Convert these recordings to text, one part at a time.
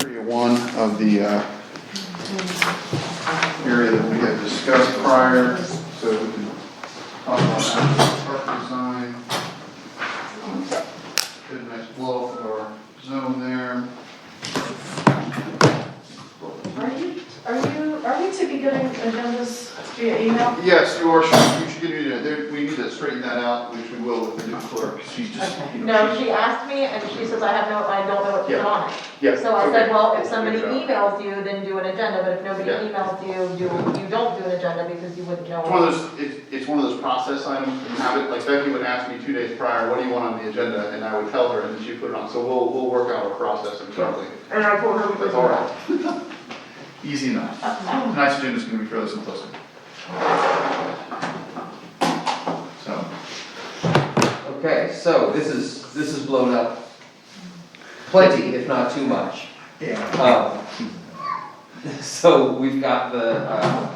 area one of the area that we had discussed prior, so we can talk about that park design. Get a nice blow up of our zone there. Are we to be getting agendas via email? Yes, you should get me we need to straighten that out, which we will with the new clerk. She's just, Okay. you know, No, she asked me and she says, I don't know what to put on it. Yeah. So I said, okay. well, if somebody Good job. emails you, then do an agenda, but if nobody Yeah. emails you, you don't do an agenda because you wouldn't know. It's one of those, it's one of those process items, you have it, like Becky would ask me 2 days prior, what do you want on the agenda, and I would tell her, and then she'd put it on, so we'll work out a process internally. And I told her we would That's do all that. right. Easy enough. Tonight's agenda's gonna be fairly simplistic. So, Okay, so this is blown up plenty, if not too much. yeah. So we've got the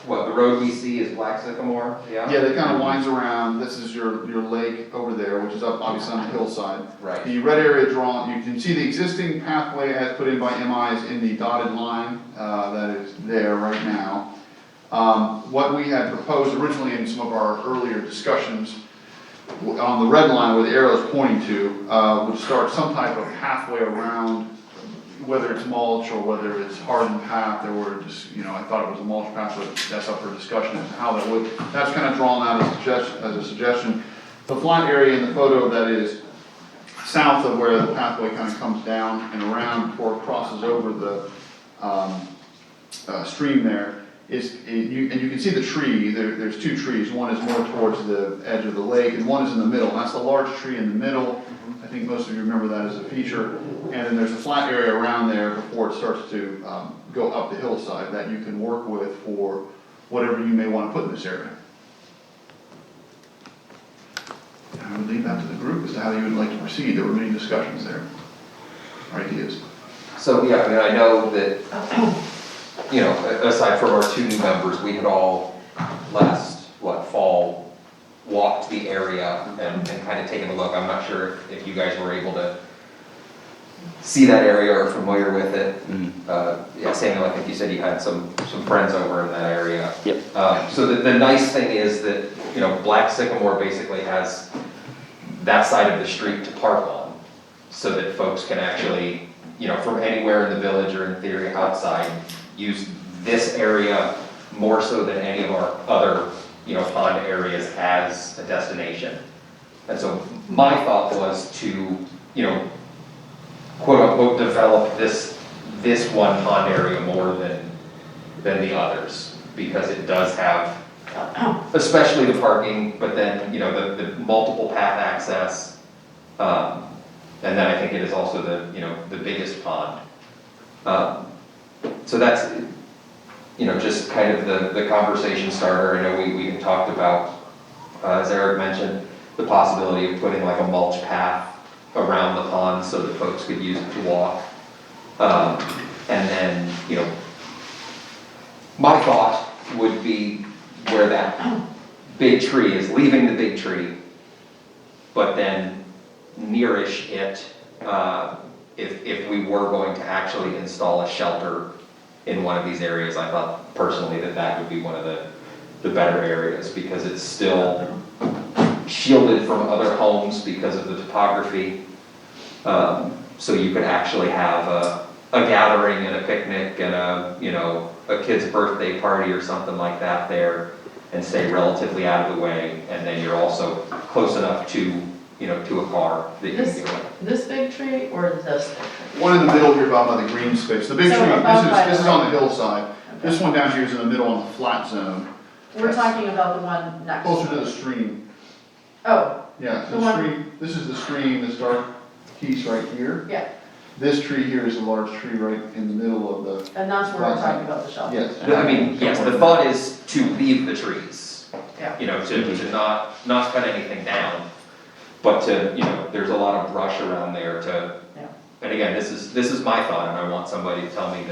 the road we see is Black Sycamore, yeah? Yeah, that kind of winds around, this is your lake over there, which is up obviously on the hillside. Right. The red area drawn, you can see the existing pathway as put in by MIs in the dotted line, that is there right now. What we had proposed originally in some of our earlier discussions, on the red line where the arrow is pointing to, would start some type of pathway around, whether it's mulch or whether it's hardened path, there were just, I thought it was a mulch path, but that's up for discussion as to how that would, that's kind of drawn out as a suggestion. The flat area in the photo that is south of where the pathway kind of comes down and around before it crosses over the stream there is, and you can see the tree, there's 2 trees, one is more towards the edge of the lake and one is in the middle, and that's the large tree in the middle. I think most of you remember that as a feature. And then there's a flat area around there before it starts to go up the hillside that you can work with for whatever you may want to put in this area. And I would leave that to the group as to how you would like to proceed. There were many discussions there, ideas. So, yeah, I mean, I know that, aside from our 2 new members, we had all last, fall, walked the area and kind of taken a look. I'm not sure if you guys were able to see that area or familiar with it. Yeah, Samuel, I think you said you had some friends over in that area. Yep. So the nice thing is that, Black Sycamore basically has that side of the street to park on, so that folks can actually, from anywhere in the village or in theory outside, use this area more so than any of our other, pond areas as a destination. And so my thought was to, quote unquote, develop this one pond area more than the others, because it does have, especially the parking, but then, the multiple path access. And then I think it is also the biggest pond. So that's, just kind of the conversation starter. I know we had talked about, as Eric mentioned, the possibility of putting like a mulch path around the pond so that folks could use it to walk. And then, my thought would be where that big tree is, leaving the big tree, but then nearish it, if we were going to actually install a shelter in one of these areas, I thought personally that would be one of the better areas, because it's still shielded from other homes because of the topography. So you could actually have a gathering and a picnic and a kid's birthday party or something like that there, and stay relatively out of the way, and then you're also close enough to a car that you can get away. This big tree or this big tree? One in the middle here about by the green space. The big So tree, above by this is the on the hillside. Okay. This one down here is in the middle on the flat zone, We're talking about the one next. closer to the stream. Oh, Yeah, The the one- stream, this is the stream, this dark piece right here. yeah, This tree here is a large tree right in the middle of the, and that's where we're talking about the shelter. yes. I mean, yes, the thought is to leave the trees. Yeah. To not cut anything down, but to, there's a lot of brush around there to, Yeah. and again, this is my thought, and I want somebody to tell me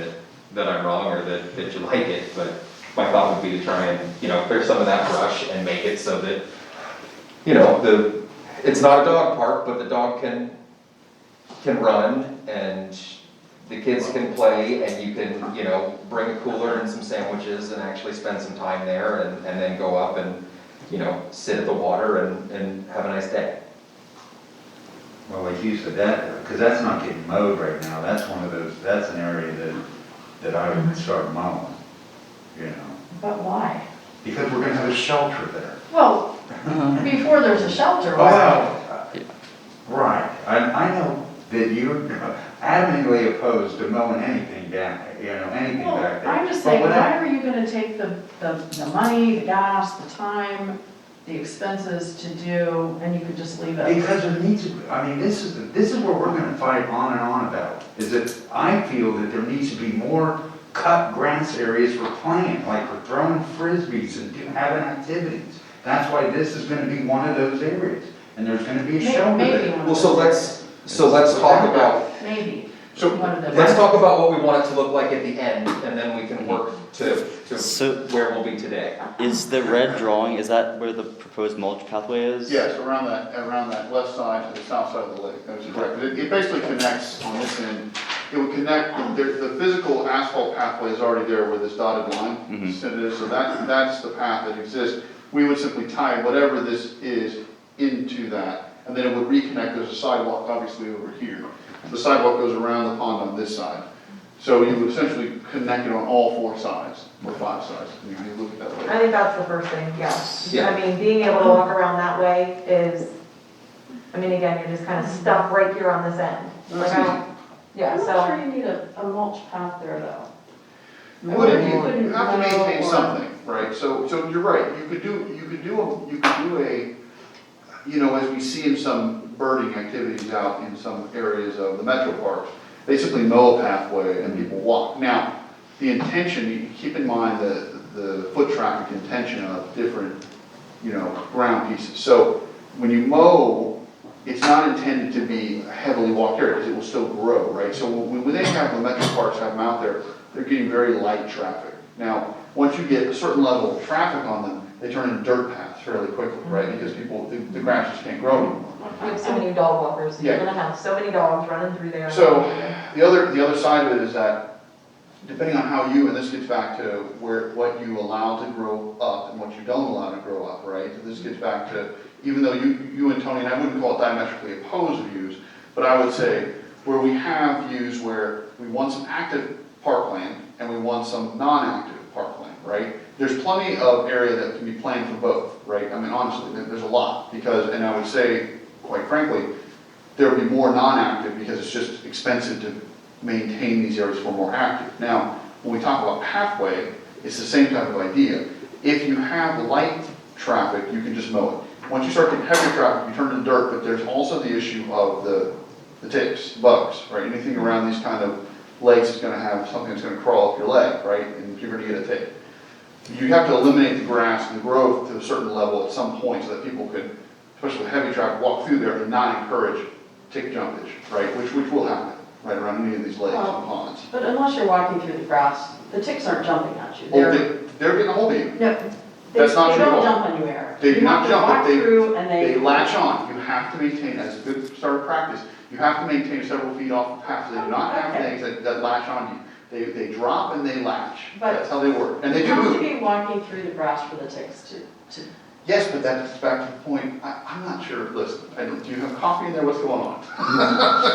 that I'm wrong or that you like it, but my thought would be to try and, clear some of that brush and make it so that, it's not a dog park, but the dog can run and the kids can play and you can, you know, bring a cooler and some sandwiches and actually spend some time there and then go up and, you know, sit at the water and have a nice day. Well, like you said, that, because that's not getting mowed right now, that's one of those, that's an area that I would start mowing, you know, But why? because we're gonna have a shelter there. Well, before there's a shelter, Oh, why? well, right, I know that you're adamantly opposed to mowing anything down, you know, anything Well, back there. I'm just But saying, what I- why are you gonna take the money, the gas, the time, the expenses to do, and you could just leave it? Because there needs to, I mean, this is where we're gonna fight on and on about, is that I feel that there needs to be more cut grass areas for playing, like for throwing frisbees and having activities. That's why this is gonna be one of those areas, and there's gonna be a shelter Maybe there. one Well, of so those let's talk about, Maybe, So, one of those. let's talk about what we want it to look like at the end, and then we can work to So- where we'll be today. Is the red drawing, is that where the proposed mulch pathway is? yes, around that left side to the south side of the lake, that's correct. It basically connects on this end, it would connect, the physical asphalt pathway is already there where this dotted line is, so that's the path that exists. We would simply tie whatever this is into that, and then it would reconnect, there's a sidewalk obviously over here. The sidewalk goes around the pond on this side. So you would essentially connect it on all 4 sides, or 5 sides, you know, you look at that way. I think that's the first thing, yeah. Yeah. I mean, being able to walk around that way is, I mean, again, you're just kind of stuck right here on this end. Like, I don't, yeah, I'm not so, sure you need a mulch path there, though. You would, Or you couldn't have to maintain mow or- something, right? So you're right, you could do a, you know, as we see in some birding activities out in some areas of the metro parks, they simply mow a pathway and people walk. Now, the intention, you keep in mind the foot traffic intention of different, you know, ground pieces. So when you mow, it's not intended to be a heavily walked area, because it will still grow, right? So when they have, the metro parks have them out there, they're getting very light traffic. Now, once you get a certain level of traffic on them, they turn into dirt paths fairly quickly, right? Because people, the grass just can't grow anymore. we have so many dog walkers, Yeah. you're gonna have so many dogs running through there. So, the other side of it is that, depending on how you, and this gets back to what you allow to grow up and what you don't allow to grow up, right? This gets back to, even though you and Tony, and I wouldn't call it diametrically opposed views, but I would say, where we have views where we want some active parkland and we want some non-active parkland, right? There's plenty of area that can be planned for both, right? I mean, honestly, there's a lot, because, and I would say, quite frankly, there would be more non-active because it's just expensive to maintain these areas for more active. Now, when we talk about pathway, it's the same type of idea. If you have light traffic, you can just mow it. Once you start getting heavy traffic, you turn to dirt, but there's also the issue of the ticks, bugs, right? Anything around these kind of lakes is gonna have something that's gonna crawl up your leg, right? And you're gonna get a tick. You have to eliminate the grass and the growth to a certain level at some point so that people could, especially with heavy traffic, walk through there and not encourage tick jumpage, right? Which will happen, right, around any of these lakes and ponds. But unless you're walking through the grass, the ticks aren't jumping at you. Oh, they're getting a hold of you. No, That's not true at all. They don't jump on you, Eric. They do not jump, but You have to walk through and They latch on. You have to maintain, as a good start of practice, you have to maintain several feet off the path. They do not have Okay. things that latch on you. They drop and they latch. But- That's how they work. And they You do have to move. be walking through the grass for the ticks to, Yes, but that's back to the point, I'm not sure, listen, do you have coffee in there, what's going on?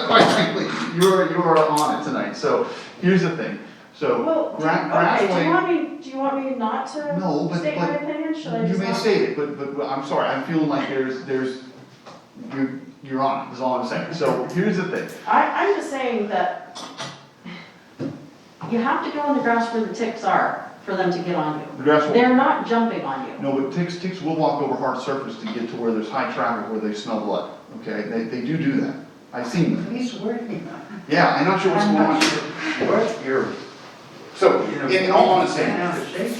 Quite frankly, you are on it tonight, so here's the thing, so, well, okay, do you want me not to No, but- state my but opinion? Should I you just may not? state it, but I'm sorry, I'm feeling like you're on it, is all I'm saying, so here's the thing. I'm just saying that you have to go in the grass where the ticks are for them to get on you. The grass will, They're not jumping on you. no, but ticks will walk over hard surface to get to where there's high traffic, where they smell blood, okay? They do that, I've seen them. He's working. Yeah, I'm not sure what's going on. What, you're, So, you know. in all honesty, bent out of shape.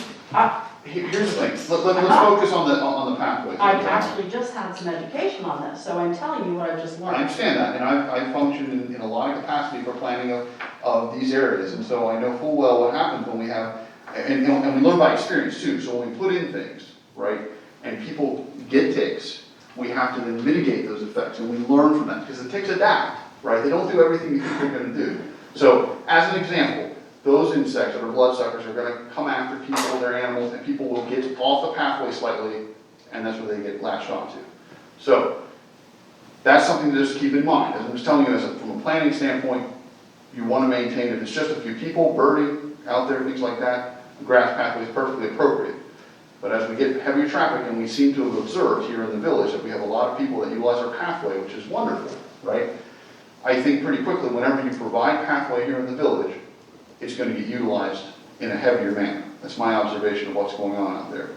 here's the thing, let's focus on the pathway. I've actually just had some education on this, so I'm telling you what I've just I learned. understand that, and I've functioned in a lot of capacity for planning of these areas, and so I know full well what happens when we have, and we learn by experience too, so when we put in things, right, and people get ticks, we have to then mitigate those effects, and we learn from that, because the ticks adapt, right, they don't do everything you think they're gonna do. So, as an example, those insects that are bloodsuckers are gonna come after people, their animals, and people will get off the pathway slightly, and that's where they get latched onto. So, that's something to just keep in mind. As I'm just telling you, from a planning standpoint, you wanna maintain, if it's just a few people, birding out there, things like that, the grass pathway is perfectly appropriate. But as we get heavier traffic, and we seem to have observed here in the village that we have a lot of people that utilize our pathway, which is wonderful, right? I think pretty quickly, whenever you provide pathway here in the village, it's gonna get utilized in a heavier manner. That's my observation of what's going on out there.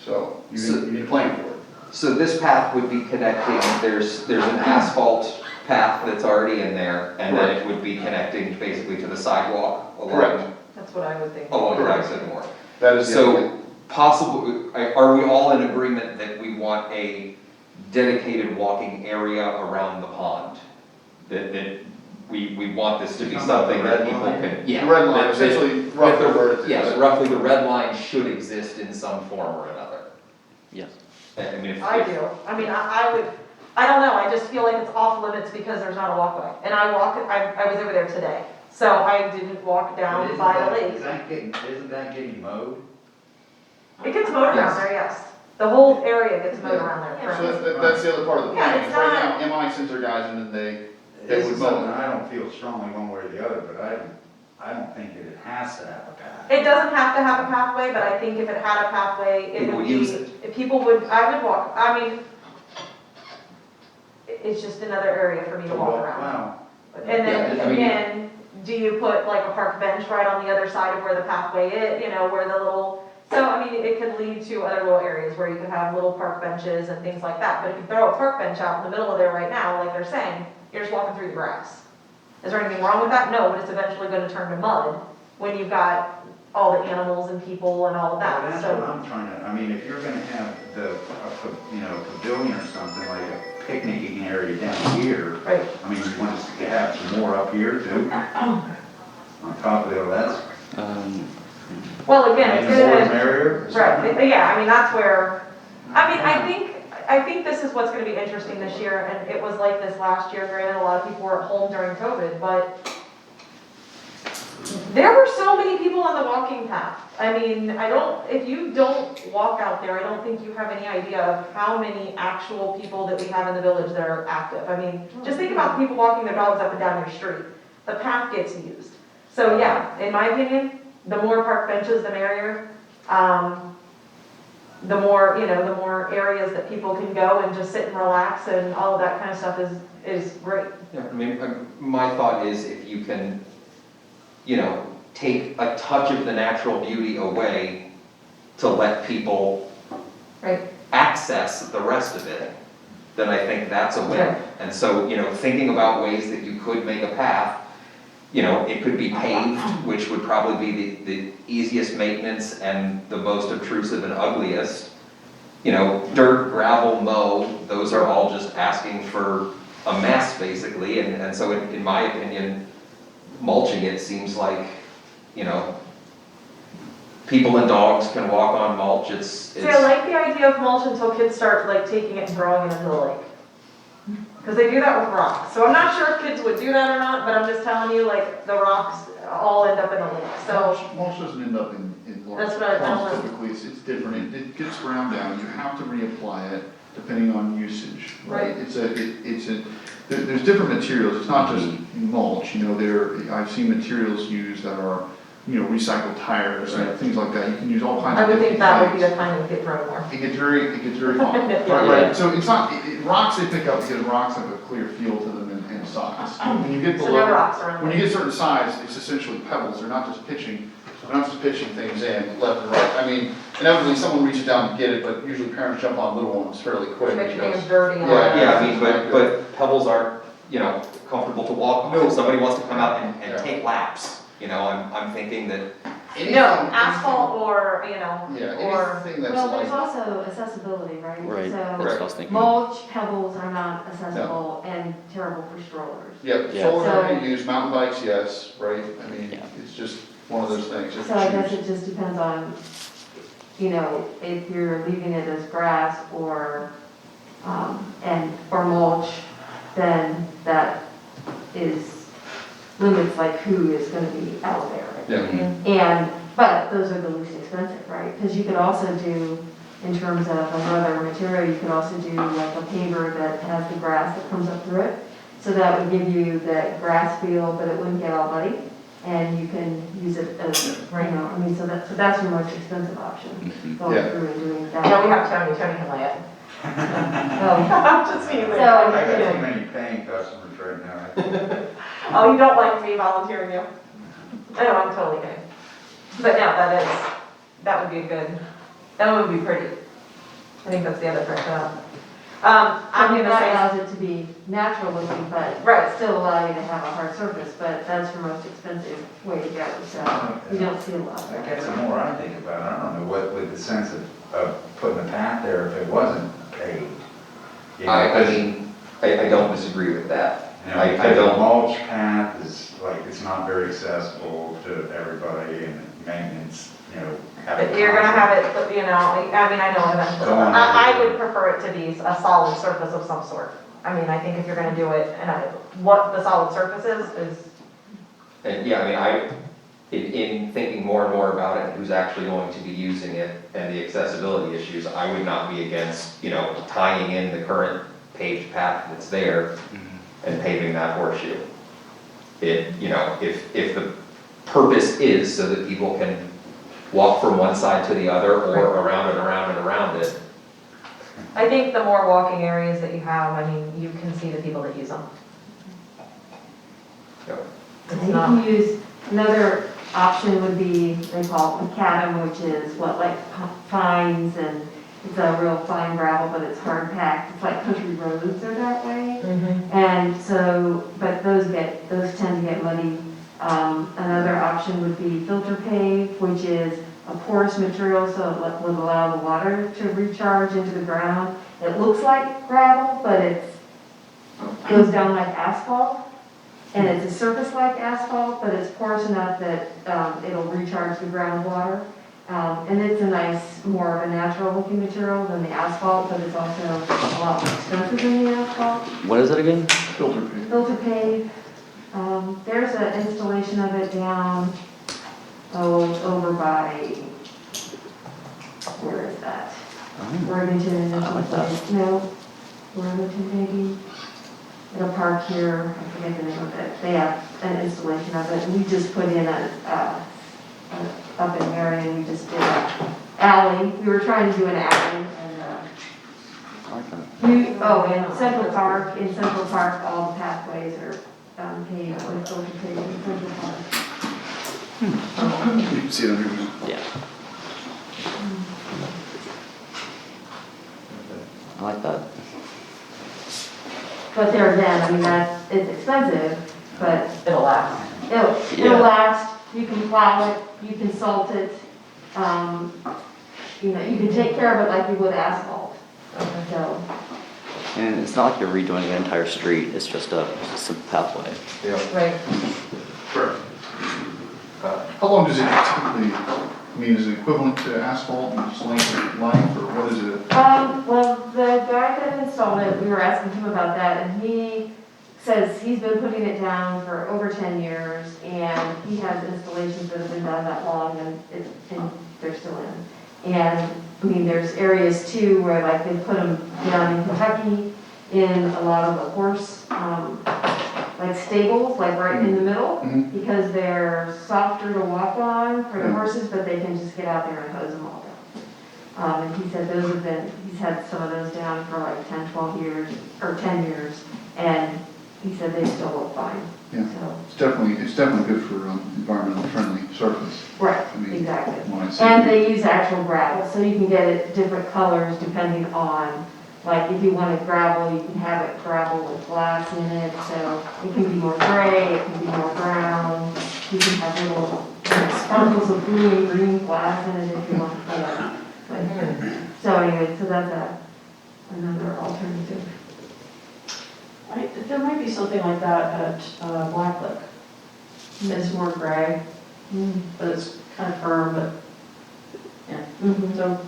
So, you need to plan for it. So this path would be connecting, there's an asphalt path that's already in there, and then it would be connecting basically to the sidewalk Correct. along, That's what I would think. along Black Sycamore. That is the idea. So, possible, are we all in agreement that we want a dedicated walking area around the pond? That we want this to be You're talking about something the that red people line? can, yeah. The red line, that- essentially, that roughly the- where it is. Yes, roughly the red line should exist in some form or another. Yes. I mean, if. I do. I mean, I would, I don't know, I just feel like it's off limits because there's not a walkway. And I was over there today, so I didn't walk down Isn't by the that- lake. Isn't that getting mowed? It gets mowed around there, yes. The whole area gets mowed around there. So that's the other part of the Yeah, plan, it's is right now, MI sends their guys in and they This would is mow something it. I don't feel strongly one way or the other, but I don't think that it has to have a path. It doesn't have to have a pathway, but I think if it had a pathway, it People would would be, use it. if people would, I would walk, I mean, it's just another area for me to walk around. Wow. And then, Yeah, I mean- again, do you put like a park bench right on the other side of where the pathway is, you know, where the little, so I mean, it could lead to other little areas where you could have little park benches and things like that. But if you throw a park bench out in the middle of there right now, like they're saying, you're just walking through the grass. Is there anything wrong with that? No, but it's eventually gonna turn to mud when you've got all the animals and people and all of Well, that, that's so. what I'm trying to, I mean, if you're gonna have pavilion or something, like a picnicking area down here, Right. I mean, you want to have some more up here too? On top of all that, Well, again, and it's the more the gonna, merrier. right, yeah, I mean, that's where, I think this is what's gonna be interesting this year, and it was like this last year, granted, a lot of people were at home during COVID, but there were so many people on the walking path. I mean, if you don't walk out there, I don't think you have any idea of how many actual people that we have in the village that are active. I mean, just think about the people walking their dogs up and down your street. The path gets used. So yeah, in my opinion, the more park benches, the merrier. The more, the more areas that people can go and just sit and relax and all of that kind of stuff is great. Yeah, I mean, my thought is if you can, take a touch of the natural beauty away to let people Right. access the rest of it, then I think that's a win. Right. And so, thinking about ways that you could make a path, it could be paved, which would probably be the easiest maintenance and the most obtrusive and ugliest. Dirt, gravel, mow, those are all just asking for a mess basically, and so in my opinion, mulching it seems like, people and dogs can walk on mulch, it's. See, I like the idea of mulch until kids start like taking it and throwing it into the lake. Because they do that with rocks. So I'm not sure if kids would do that or not, but I'm just telling you, like, the rocks all end up in the lake, so. Mulch doesn't end up in large That's what I clumps know. typically, it's different, it gets ground down, you have to reapply it depending on usage, right? Right. There's different materials, it's not just mulch, I've seen materials used that are, recycled tires, and things like that, you can use all kinds I of would different think that would be things. the time it would get thrown more. It gets very fine, Yeah. right, so it's not, rocks they pick up because rocks have a clear feel to them and size. When you get So below. no rocks around When there. you get certain size, it's essentially pebbles, they're not just pitching things in left and right. I mean, inevitably, someone reaches down to get it, but usually parents jump on little ones fairly quick. Make your because- hands dirty and all Yeah, that. Yeah, I mean, but pebbles aren't, comfortable to walk on. No. If somebody wants to come out and Yeah. take laps, I'm thinking that, No, asphalt or, Yeah, or, anything that's Well, there's like, also accessibility, right? Right, that's So what I was thinking. mulch, pebbles are not accessible and terrible for strollers. yeah, Yeah. solar So- can be used, mountain bikes, yes, right? I mean, Yeah. it's just one of those things. So I guess it just depends on, if you're leaving it as grass or mulch, then that is limits like who is gonna be out there. Yeah. But those are the least expensive, right? Because you could also do, in terms of another material, you could also do like a paver that has the grass that comes up through it. So that would give you that grass feel, but it wouldn't get all muddy. And you can use it as, you know, I mean, so that's your most expensive option, going Yeah. through and doing that. No, we have Tony can lay it. Oh, I'm just being So, weird. I got you too know, many paying customers right now. Oh, you don't like me volunteering you? I know, I'm totally kidding. But no, that would be that would be pretty. I think that's the other part. I I'm mean, gonna that say, allows it to be natural looking, but Right. still allow you to have a hard surface, but that's your most expensive way to go, so you don't see a lot of I that. guess the more I think about it, I don't know what would the sense of putting a path there if it wasn't paved. You know, I 'cause, mean, I don't disagree with that. you know, I because the don't, mulch path is like, it's not very accessible to everybody and maintenance, you know. but you're gonna have it, you know, I mean, I know eventually. Go on. I would prefer it to be a solid surface of some sort. I mean, I think if you're gonna do it, and what the solid surface is, and yeah, I mean, in thinking more and more about it, and who's actually going to be using it, and the accessibility issues, I would not be against, you know, tying in the current paved path that's there and paving that horseshoe. You know, if the purpose is so that people can walk from one side to the other, or around and around and around it, I think the more walking areas that you have, I mean, you can see the people that use them. you know, It's You not, can use, another option would be, they call it macadam, which is what, like fines, and it's a real fine gravel, but it's hard packed, it's like country roads are that way. And so, but those tend to get muddy. Another option would be filter pave, which is a porous material, so it would allow the water to recharge into the ground. It looks like gravel, but it goes down like asphalt. And it's a surface like asphalt, but it's porous enough that it'll recharge the groundwater. And it's a nice, more of a natural looking material than the asphalt, but it's also a lot more expensive than the asphalt. What is it again? Filter page. Filter pave, there's an installation of it down, over by, where is that? Worthington, I like that. no, Worthington maybe, in a park here, I forget the name of it, they have an installation of it, and we just put in up in Marion, we just did an alley, we were trying to do an alley, and, I like that. in Central Park, all the pathways are paved with filter paved in Central Park. You can see it under here. Yeah. I like that. But there again, I mean, it's expensive, but it'll last. it'll Yeah. last, you can plow it, you can salt it, you know, you can take care of it like you would asphalt. So, And it's not like you're redoing the entire street, it's just a pathway. Right. Correct. How long does it typically, I mean, is it equivalent to asphalt and just length, or what is it? well, the guy that installed it, we were asking him about that, and he says he's been putting it down for over 10 years, and he has installations that have been done that long, and they're still in. And, I mean, there's areas too where like they put them down in Kentucky in a lot of the horse, like stables, like right in the middle, Mhm. because they're softer to walk on for the horses, but they can just get out there and hose them all down. And he said he's had some of those down for like 10, 12 years, or 10 years, and he said they still look fine. Yeah. So, It's definitely good for environmental friendly surface. right, I mean, exactly. when I see And it. they use actual gravel, so you can get it different colors depending on, like if you wanted gravel, you can have it gravel with glass in it, so it can be more gray, it can be more brown. You can have little sparkles of blue and green glass in it if you want. Yeah. But, so anyway, so that's another alternative. There might be something like that at Black Lick. It's more gray, but it's kind of firm, but, yeah. Mhm. So,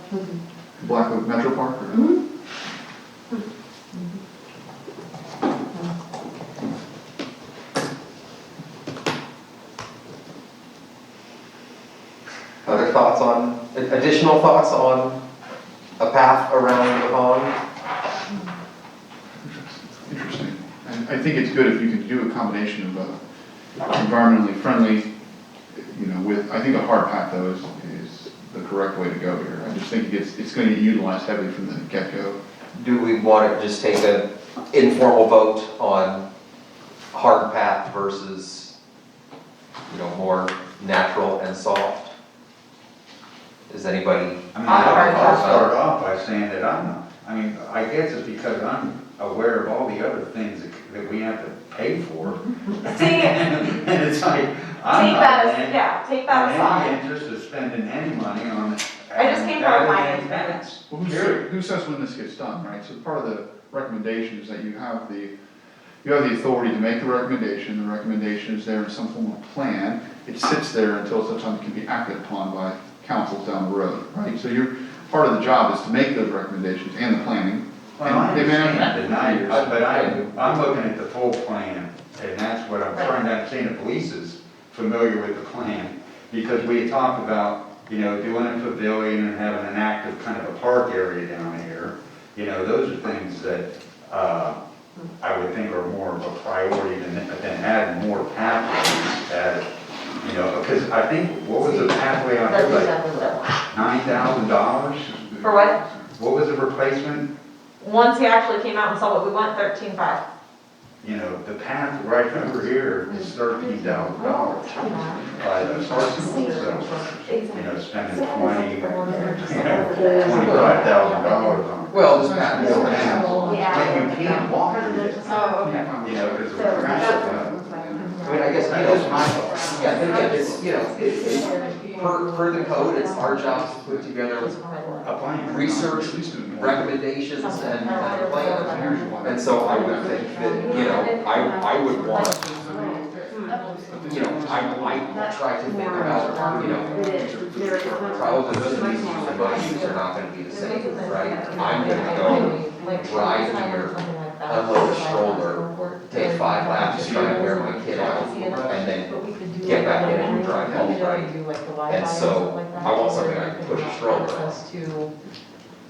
Black Oak Metro Park or? thoughts on, additional thoughts on a path around the pond? Interesting. And I think it's good if you could do a combination of environmentally friendly, with, I think a hard path though is the correct way to go here. I just think it's going to get utilized heavily from the get-go. Do we want to just take an informal vote on hard path versus, more natural and soft? Is anybody? I mean, Alright. I'll start off by saying that I guess it's because I'm aware of all the other things that we have to pay for. See, And it's like, I'm take not that in as, yeah, take that any aside. interest of spending any money on it. I just came from a finance background. Well, who says when this gets done, right? So part of the recommendation is that you have the authority to make the recommendation. The recommendation is there in some form of plan. It sits there until such time it can be acted upon by councils down the road, right? So part of the job is to make those recommendations and the planning. Well, I And they may not understand happen that, for years. but I'm looking at the full plan, and that's what I'm trying to understand, if police is familiar with the plan, because we had talked about, doing a pavilion and having an active kind of a park area down here. Those are things that, I would think are more of a priority than adding more pathways, because I think, what was the pathway on That's here, like exactly what I want. $9,000? For what? What was the replacement? Once he actually came out and saw what we want, 13.5. The path right over here is $13,000. By the park, so, spending $25,000 on it. Well, this path is. And you can't walk through it, Oh, okay. because of the grass. I mean, I guess, yeah, but again, it's, per the code, it's our job to put together A plan. research, recommendations, and a plan. And so I would think that, I would want, I try to think about, probably the needs and my needs are not gonna be the same, right? I'm gonna go ride here, unload a stroller, take 5 laps, try and wear my kid out, and then get back in and drive home, right? And so, I want something I can push a stroller on,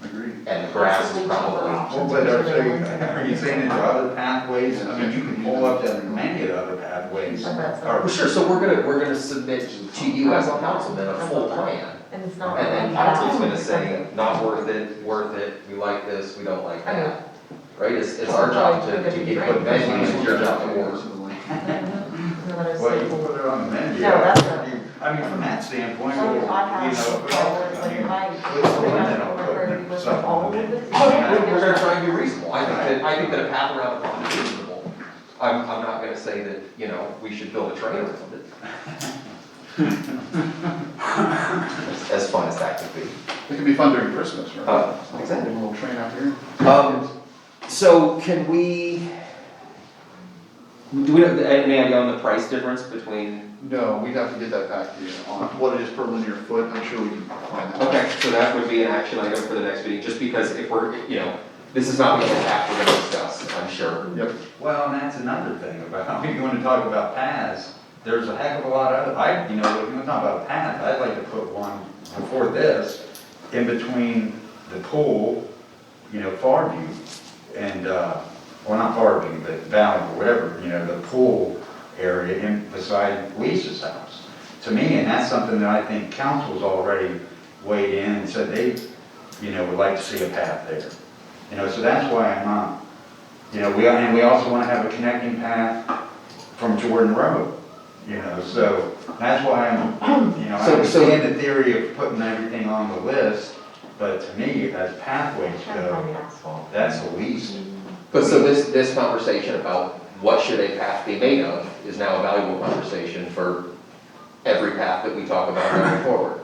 Agreed. and the grass is probably. Well, but are you saying there are other pathways? I mean, you can pull up to many of the other pathways. Well, sure, so we're gonna submit to you as a council then a full plan. And it's not. And then council's gonna say, not worth it, we like this, we don't like that. Right, it's our job to get put menu, it's your job to work. Well, you can put it on the menu. No, that's not- I mean, from that standpoint, So well, I have, put like, if I. what's the limit on putting stuff on the menu? We're gonna try and be reasonable, I think that a path around the pond is reasonable. I'm not gonna say that, we should build a train around it. As fun as that could be. It can be fun during Christmas, right? Exactly. A little train out here. So can we, do we have any idea on the price difference between? No, we'd have to get that back to you on what it is per linear foot. I'm sure we can find that. Okay, so that would be an action item for the next meeting, just because if we're, this is not the only path we're gonna discuss, I'm sure. Yep. Well, and that's another thing about, if you want to talk about paths, there's a heck of a lot of, if you want to talk about a path, I'd like to put one before this, in between the pool, Farview, and, well, not Farview, but Valley, or whatever, the pool area in beside Lisa's house. To me, and that's something that I think council's already weighed in and said they, would like to see a path there. So that's why I'm not, and we also want to have a connecting path from Jordan Road, so that's why I'm, I understand the theory of putting everything on the list, but to me, as pathways go, that's the least. But so this conversation about what should a path be made of is now a valuable conversation for every path that we talk about going forward.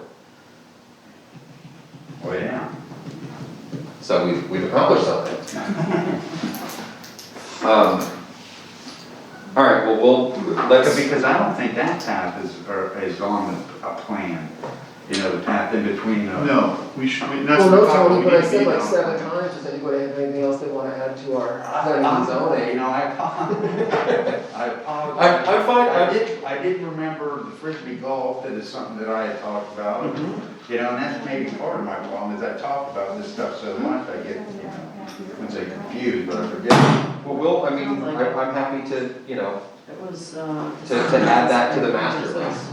Well, yeah. So we've accomplished something. All right, well, let's. Because I don't think that path is on a plan. you know, the path in between those. No, that's Well, the no, part Tony, we but I need to said be like done. 7 times, does anybody have anything else they wanna add to our planning and You zoning? know, I apologize. I apologize. I'm fine. I did remember the frisbee golf, that is something that I had talked about. Mm-hmm. You know, and that's maybe part of my problem, is I talk about this stuff so much, I get, you know, I wouldn't say confused, but I forget. Well, I mean, I'm happy to, you know, It was, to add that to the master list.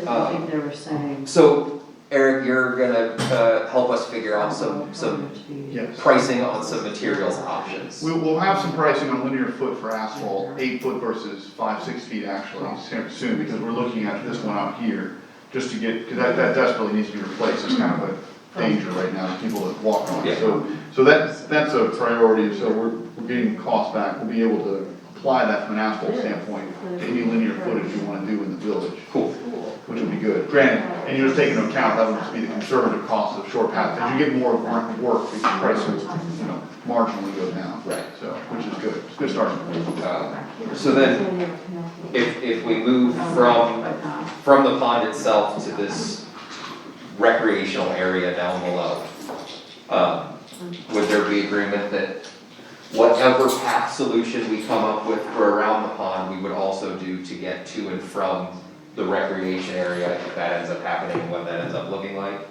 I think they were saying. So, Eric, you're gonna, help us figure out some Yes. pricing on some materials options. We'll have some pricing on linear foot for asphalt, 8 foot versus 5, 6 feet actually, soon, because we're looking at this one out here, just to get, because that desperately needs to be replaced, it's kind of a danger right now, people that walk on Yeah. it. So that's a priority, so we're getting costs back, we'll be able to apply that from an asphalt standpoint to any linear footage you want to do in the village. Cool. Which would be good. Granted, and you just take into account, that would just be the conservative cost of short path, as you get more work, the price will, you know, marginally go down. Right. So, which is good, it's a good starting point. So then, if we move from the pond itself to this recreational area down below, would there be agreement that whatever path solution we come up with for around the pond, we would also do to get to and from the recreation area, if that ends up happening, what that ends up looking like?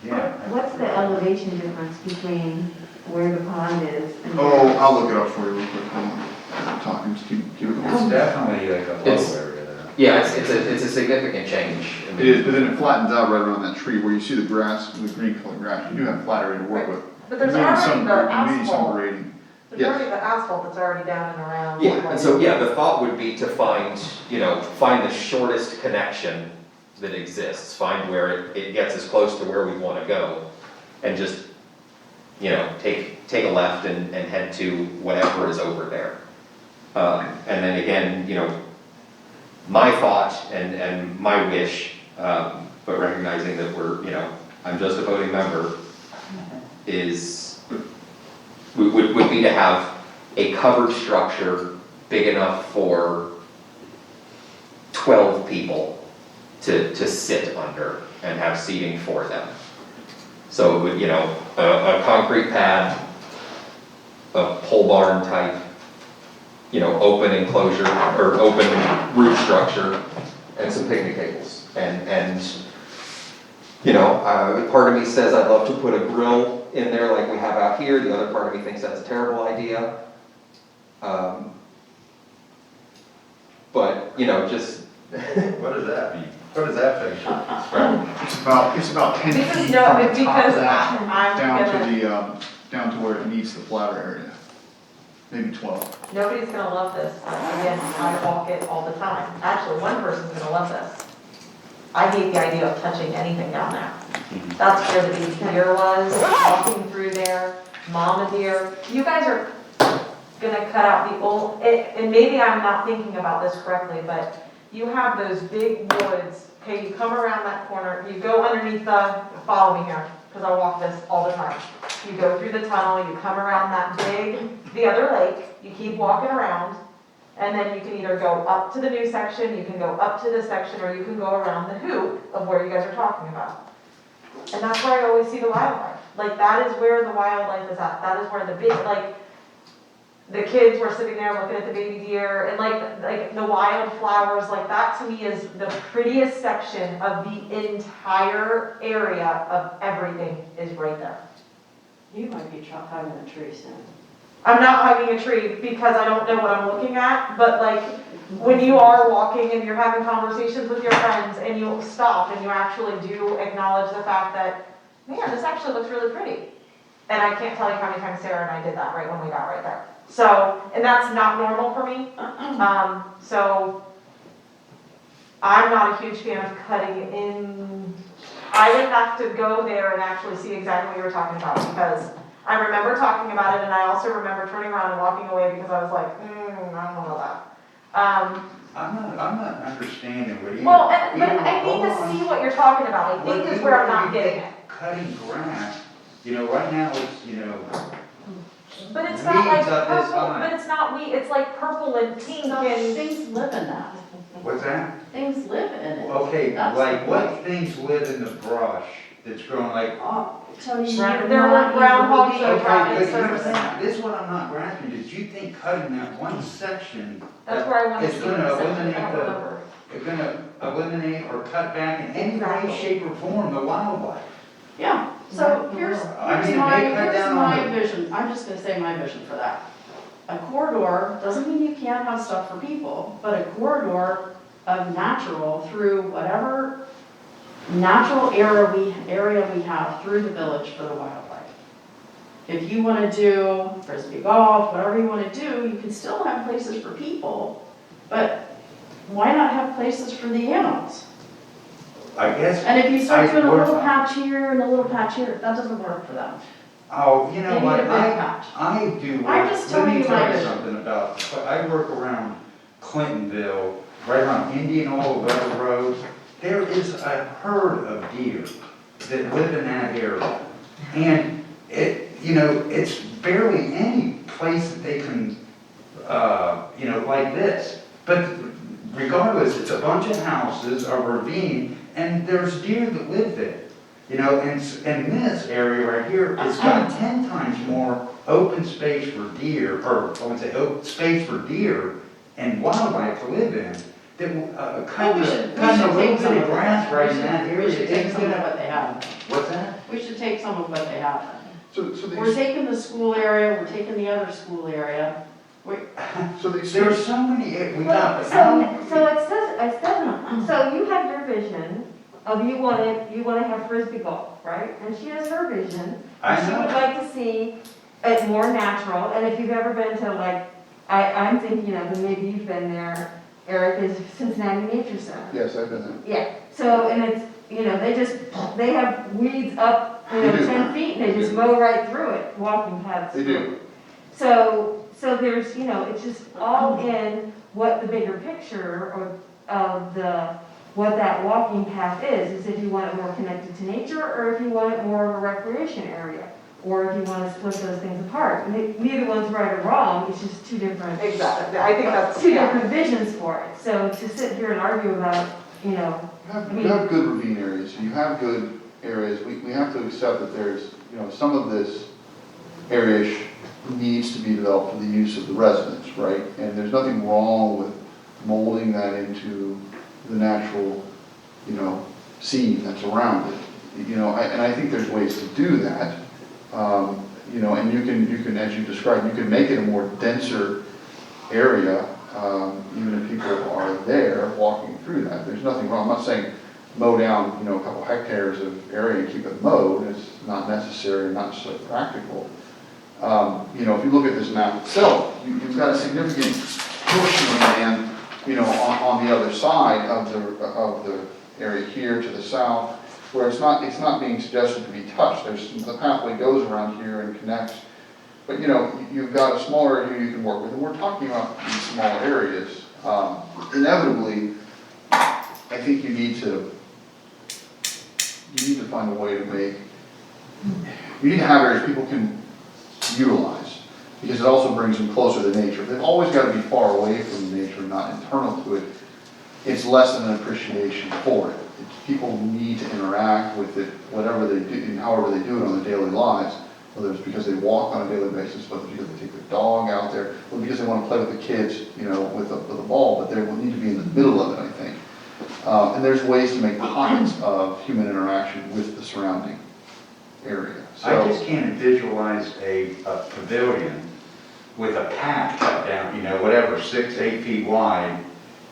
Yeah. What's the elevation difference between where the pond is and? Oh, I'll look it up for you real quick, hold on. I'm talking, just keep it It's going. definitely like a low It's- area there. Yeah, it's a significant change. I mean, It is, but then it flattens out right around that tree where you see the grass, the green colored grass, you do have flat area to work with. But there's Maybe already some- the maybe some asphalt, grading. there's Yes. already the asphalt that's already down and around. Yeah, and so, yeah, the thought would be to find, you know, find the shortest connection that exists, find where it gets as close to where we wanna go, and just, you know, take a left and head to whatever is over there. And then again, you know, my thought and my wish, but recognizing that we're, you know, I'm just a voting member, is, would be to have a covered structure big enough for 12 people to sit under and have seating for them. So it would, you know, a concrete pad, a pole barn type, you know, open enclosure or open roof structure, and some picnic tables. And you know, part of me says I'd love to put a grill in there like we have out here. The other part of me thinks that's a terrible idea. But you know, just What does that mean? What does that picture describe? It's about 10 feet Because, from no, the top of because that, I'm down to gonna, the, down to where it meets the flatter area. Maybe 12. nobody's gonna love this. Again, I walk it all the time. Actually, one person's gonna love this. I hate the idea of touching anything down there. That's where the baby deer was, walking through there, mama deer. You guys are gonna cut out the old, and maybe I'm not thinking about this correctly, but you have those big woods, okay, you come around that corner, you go underneath follow me here, because I walk this all the time. You go through the tunnel, you come around that the other lake, you keep walking around, and then you can either go up to the new section, you can go up to this section, or you can go around the hoop of where you guys are talking about. And that's where I always see the wildlife. Like, that is where the wildlife is at. That is where the big, like, the kids were sitting there looking at the baby deer, and like the wildflowers, like, that to me is the prettiest section of the entire area of everything is right there. You might be hugging a tree soon. I'm not hugging a tree because I don't know what I'm looking at, but like, when you are walking and you're having conversations with your friends and you stop and you actually do acknowledge the fact that, man, this actually looks really pretty. And I can't tell you how many times Sarah and I did that right when we got right there. So, and that's not normal for me. So I'm not a huge fan of cutting in. I would have to go there and actually see exactly what you were talking about, because I remember talking about it, and I also remember turning around and walking away because I was like, I don't know that. I'm not understanding what you. Well, but I need to see what you're talking about. I think is where I'm not getting it. Cutting grass, you know, right now it's, you know, But it's not like Weeds up this purple, high. but it's not wheat, it's like purple and pink and, Things live in that. What's that? Things live in it. Okay, That's like the what point. things live in the brush that's growing like? Tony, There you're were not groundhogs easily- that Okay, rabbit but service. this is what I'm not grasping, is you think cutting that one section, That's where I wanted to it's see gonna the section, eliminate I don't the, remember. it's gonna eliminate or cut back in any way, Exactly. shape, or form the wildlife. Yeah, so here's I mean, it may cut down on the- vision, I'm just gonna say my vision for that. A corridor doesn't mean you can't have stuff for people, but a corridor of natural through whatever natural area we have through the village for the wildlife. If you wanna do frisbee golf, whatever you wanna do, you can still have places for people, but why not have places for the animals? I guess, And if you start doing a we're- little patch here and a little patch here, that doesn't work for them. oh, you know They need what, a big patch. I do, I'm just let me telling you tell my you vision. something about, I work around Clintonville, right around Indian Oil Well Road. There is a herd of deer that live in that area. And it, you know, it's barely any place that they can, you know, like this. But regardless, it's a bunch of houses, a ravine, and there's deer that live there. You know, and this area right here, it's got 10 times more open space for deer, or I would say open space for deer and wildlife to live in. That cutting We a should little take bit some of of grass that. right in that area. We should take it's some of gonna- what they have. What's that? We should take some of what they have. So We're these, taking the school area, we're taking the other school area. so these. There are so many, we got, So it says, so you have your vision of you wanna have frisbee golf, right? And she has her vision. I She would know, like to see it more natural, and if you've ever been to like, I'm thinking of, and maybe you've been there, Eric, is Cincinnati Nature Center. Yes, I've been there. Yeah, so, and it's, you know, they have weeds up, you know, They do. 10 feet, and they They just do. mow right through it, walking paths. They through do. it. So there's, you know, it's just all in what the bigger picture of what that walking path is if you want it more connected to nature, or if you want it more of a recreation area, or if you want to split those things apart. Neither one's right or wrong, it's just two different. Exactly, I think that's, Two yeah. different visions for it. So to sit here and argue about, you know, You have good ravine areas, you have good areas, we have to accept that there's, you know, some of this area needs to be developed for the use of the residents, right? And there's nothing wrong with molding that into the natural, you know, scene that's around it. You know, and I think there's ways to do that. You know, and you can, as you described, you can make it a more denser area, even if people are there walking through that. There's nothing wrong. I'm not saying mow down, you know, a couple hectares of area and keep it mowed. It's not necessary, not necessarily practical. You know, if you look at this map itself, you've got a significant portion of land, you know, on the other side of the area here to the south, where it's not being suggested to be touched. The pathway goes around here and connects. But, you know, you've got a smaller area you can work with, and we're talking about these smaller areas. Inevitably, I think you need to find a way to you need to have areas people can utilize, because it also brings them closer to nature. They've always got to be far away from nature, not internal to it. It's less than an appreciation for it. People need to interact with it, whatever they do, and however they do it on their daily lives, whether it's because they walk on a daily basis, whether it's because they take their dog out there, or because they want to play with the kids, you know, with a ball, but they will need to be in the middle of it, I think. And there's ways to make pockets of human interaction with the surrounding area. I just can't visualize a pavilion with a path cut down, you know, whatever, 6, 8 feet wide.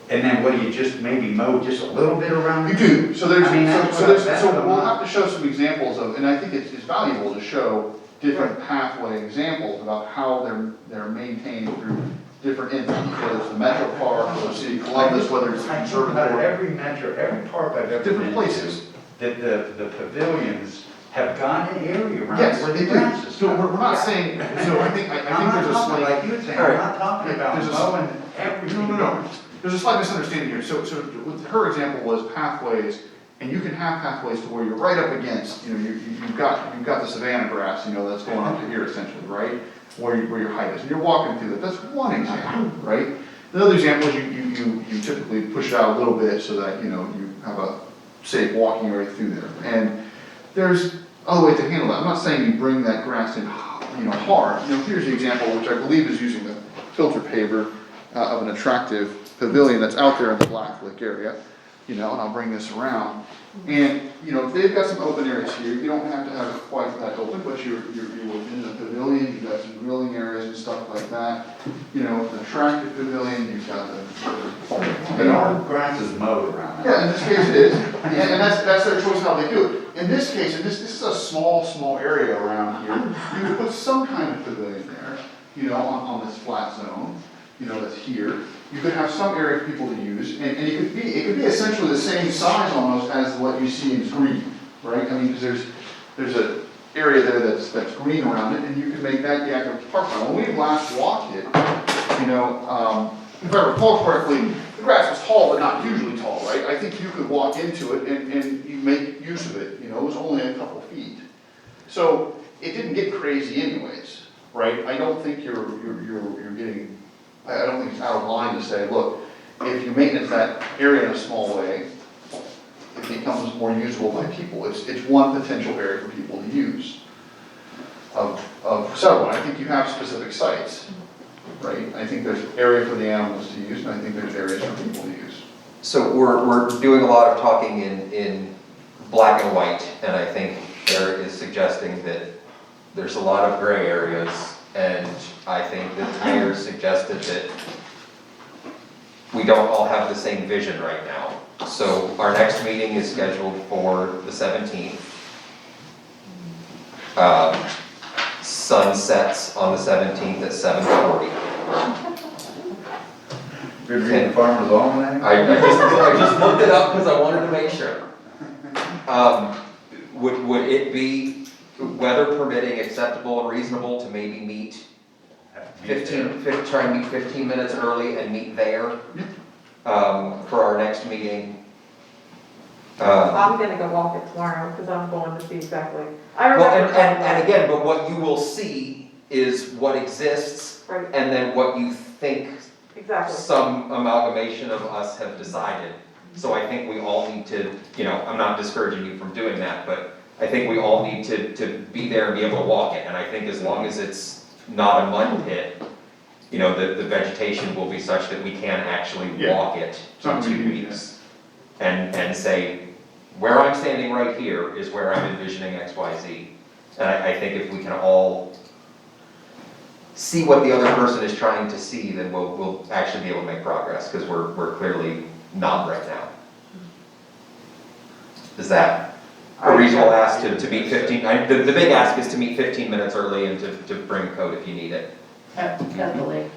And then what do you just maybe mow just a little bit around? You do, so there's, I mean, that's what I'm we'll not- have to show some examples of, and I think it's valuable to show different pathway examples about how they're maintained through different entities, whether it's the Metro Park, or the City of Columbus, whether it's the I think about Conservatory. every park I've ever been Different to, places. that the pavilions have got an area around Yes, where they the grass do, is. so we're not saying, so I think I'm there's not a talking, slight. like you were saying, I'm not talking about There's a- mowing everything. No. There's a slight misunderstanding here. So with her example was pathways, and you can have pathways to where you're right up against, you know, you've got the savanna grass, you know, that's going up to here essentially, right? Where your height is, and you're walking through that. That's one example, right? Another example is you typically push it out a little bit so that, you know, you have a safe walking area through there. And there's other ways to handle that. I'm not saying you bring that grass in, you know, hard. You know, here's the example, which I believe is using the filter paver of an attractive pavilion that's out there in the Black Lick area. You know, and I'll bring this around. And, you know, they've got some open areas here. You don't have to have it quite that open, but you're within the pavilion. You've got some grilling areas and stuff like that. You know, an attractive pavilion, you've got But our grass is mowed around that. yeah, in this case it is, and that's their choice how they do it. In this case, and this is a small area around here, you could put some kind of pavilion there, you know, on this flat zone, you know, that's here. You could have some area for people to use, and it could be essentially the same size almost as what you see in green, right? I mean, because there's a area there that's green around it, and you could make that the active park zone. When we last walked it, you know, if I recall correctly, the grass was tall, but not usually tall, right? I think you could walk into it and you make use of it, you know, it was only a couple feet. So it didn't get crazy anyways, right? I don't think you're getting, I don't think it's out of line to say, look, if you maintenance that area in a small way, it becomes more usable by people. It's one potential area for people to use of several. I think you have specific sites. Right, I think there's area for the animals to use, and I think there's areas for people to use. So we're doing a lot of talking in black and white, and I think Eric is suggesting that there's a lot of gray areas, and I think that the mayor suggested that we don't all have the same vision right now. So our next meeting is scheduled for the 17th. Sun sets on the 17th at 7:40. Good reading Farmer's Almanac? I just looked it up because I wanted to make sure. Would it be, weather permitting, acceptable and reasonable to maybe meet try and meet 15 minutes early and meet there for our next meeting? I'm gonna go walk it tomorrow, because I'm going to see exactly, I Well, remember. and again, but what you will see is what exists Right, and then what you think exactly. some amalgamation of us have decided. So I think we all need to, you know, I'm not discouraging you from doing that, but I think we all need to be there and be able to walk it. And I think as long as it's not a mud pit, you know, the vegetation will be such that we can actually walk it in 2 weeks. And say, where I'm standing right here is where I'm envisioning X, Y, Z. And I think if we can all see what the other person is trying to see, then we'll actually be able to make progress, because we're clearly not right now. Is that a reasonable ask to meet 15, the big ask is to meet 15 minutes early and to bring code if you need it. At the lake.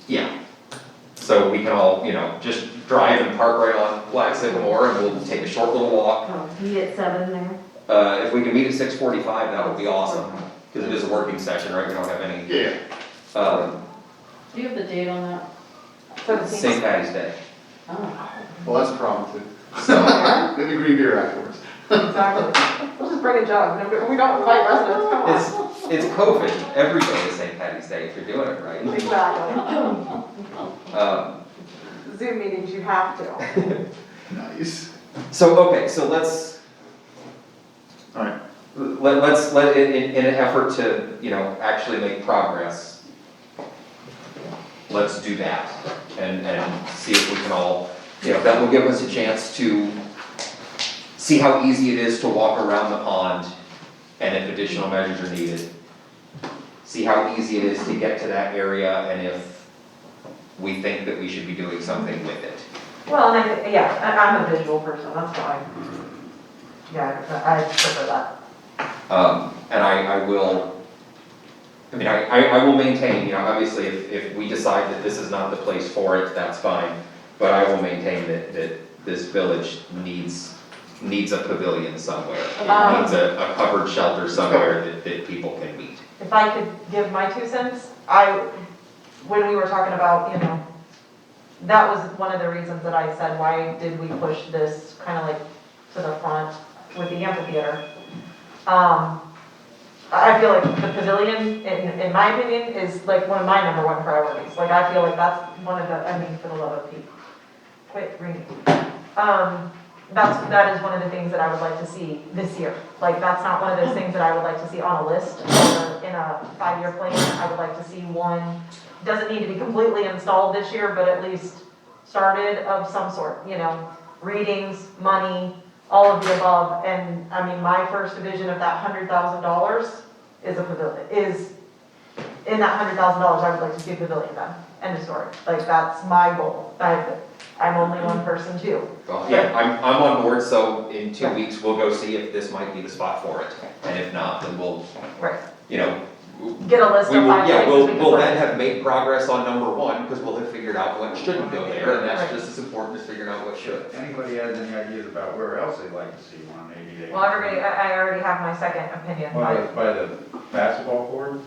Yeah. So we can all, you know, just drive and park right on Black Sycamore, and we'll take a short little walk. Oh, meet at 7 there? If we can meet at 6:45, that would be awesome, because it is a working session, right? We don't have any, Yeah. Do you have the date on that? St. Patty's Day. Oh. Well, that's a problem too. So, Then the green beer afterwards. Exactly. We'll just bring a jug, we don't invite residents, come on. it's COVID, every day is St. Patty's Day if you're doing it right. Exactly. Um, Zoom meetings, you have to. Nice. So, okay, so let's, All right. let's, in an effort to, you know, actually make progress, let's do that and see if we can all, you know, that will give us a chance to see how easy it is to walk around the pond and if additional measures are needed. See how easy it is to get to that area and if we think that we should be doing something with it. Well, and I'm a visual person, that's fine. Yeah, I prefer that. And I will maintain, you know, obviously if we decide that this is not the place for it, that's fine. But I will maintain that this village needs a pavilion somewhere. It needs a covered shelter somewhere that people can meet. If I could give my 2 cents, when we were talking about, you know, that was one of the reasons that I said, why did we push this kind of like to the front with the amphitheater? I feel like the pavilion, in my opinion, is like one of my number one priorities. Like, I feel like that's one of the, I mean, for the love of Pete, quit reading. That is one of the things that I would like to see this year. Like, that's not one of those things that I would like to see on a list or in a 5-year plan. I would like to see one, doesn't need to be completely installed this year, but at least started of some sort, you know, readings, money, all of the above. And I mean, my first vision of that $100,000 is a pavilion, is in that $100,000, I would like to see a pavilion done, end of story. Like, that's my goal. I'm only one person too. Well, yeah, I'm on board, so in 2 weeks, we'll go see if this might be the spot for it. And if not, then we'll, Right. you know, Get a list we of will, 5 yeah, places we can we'll put then it. have made progress on number one, because we'll have figured out what shouldn't go there, and that's Right. just as important as figuring out what should. Anybody has any ideas about where else they'd like to see one, maybe they. Well, everybody, I already have my second opinion. Well, it's by the basketball court?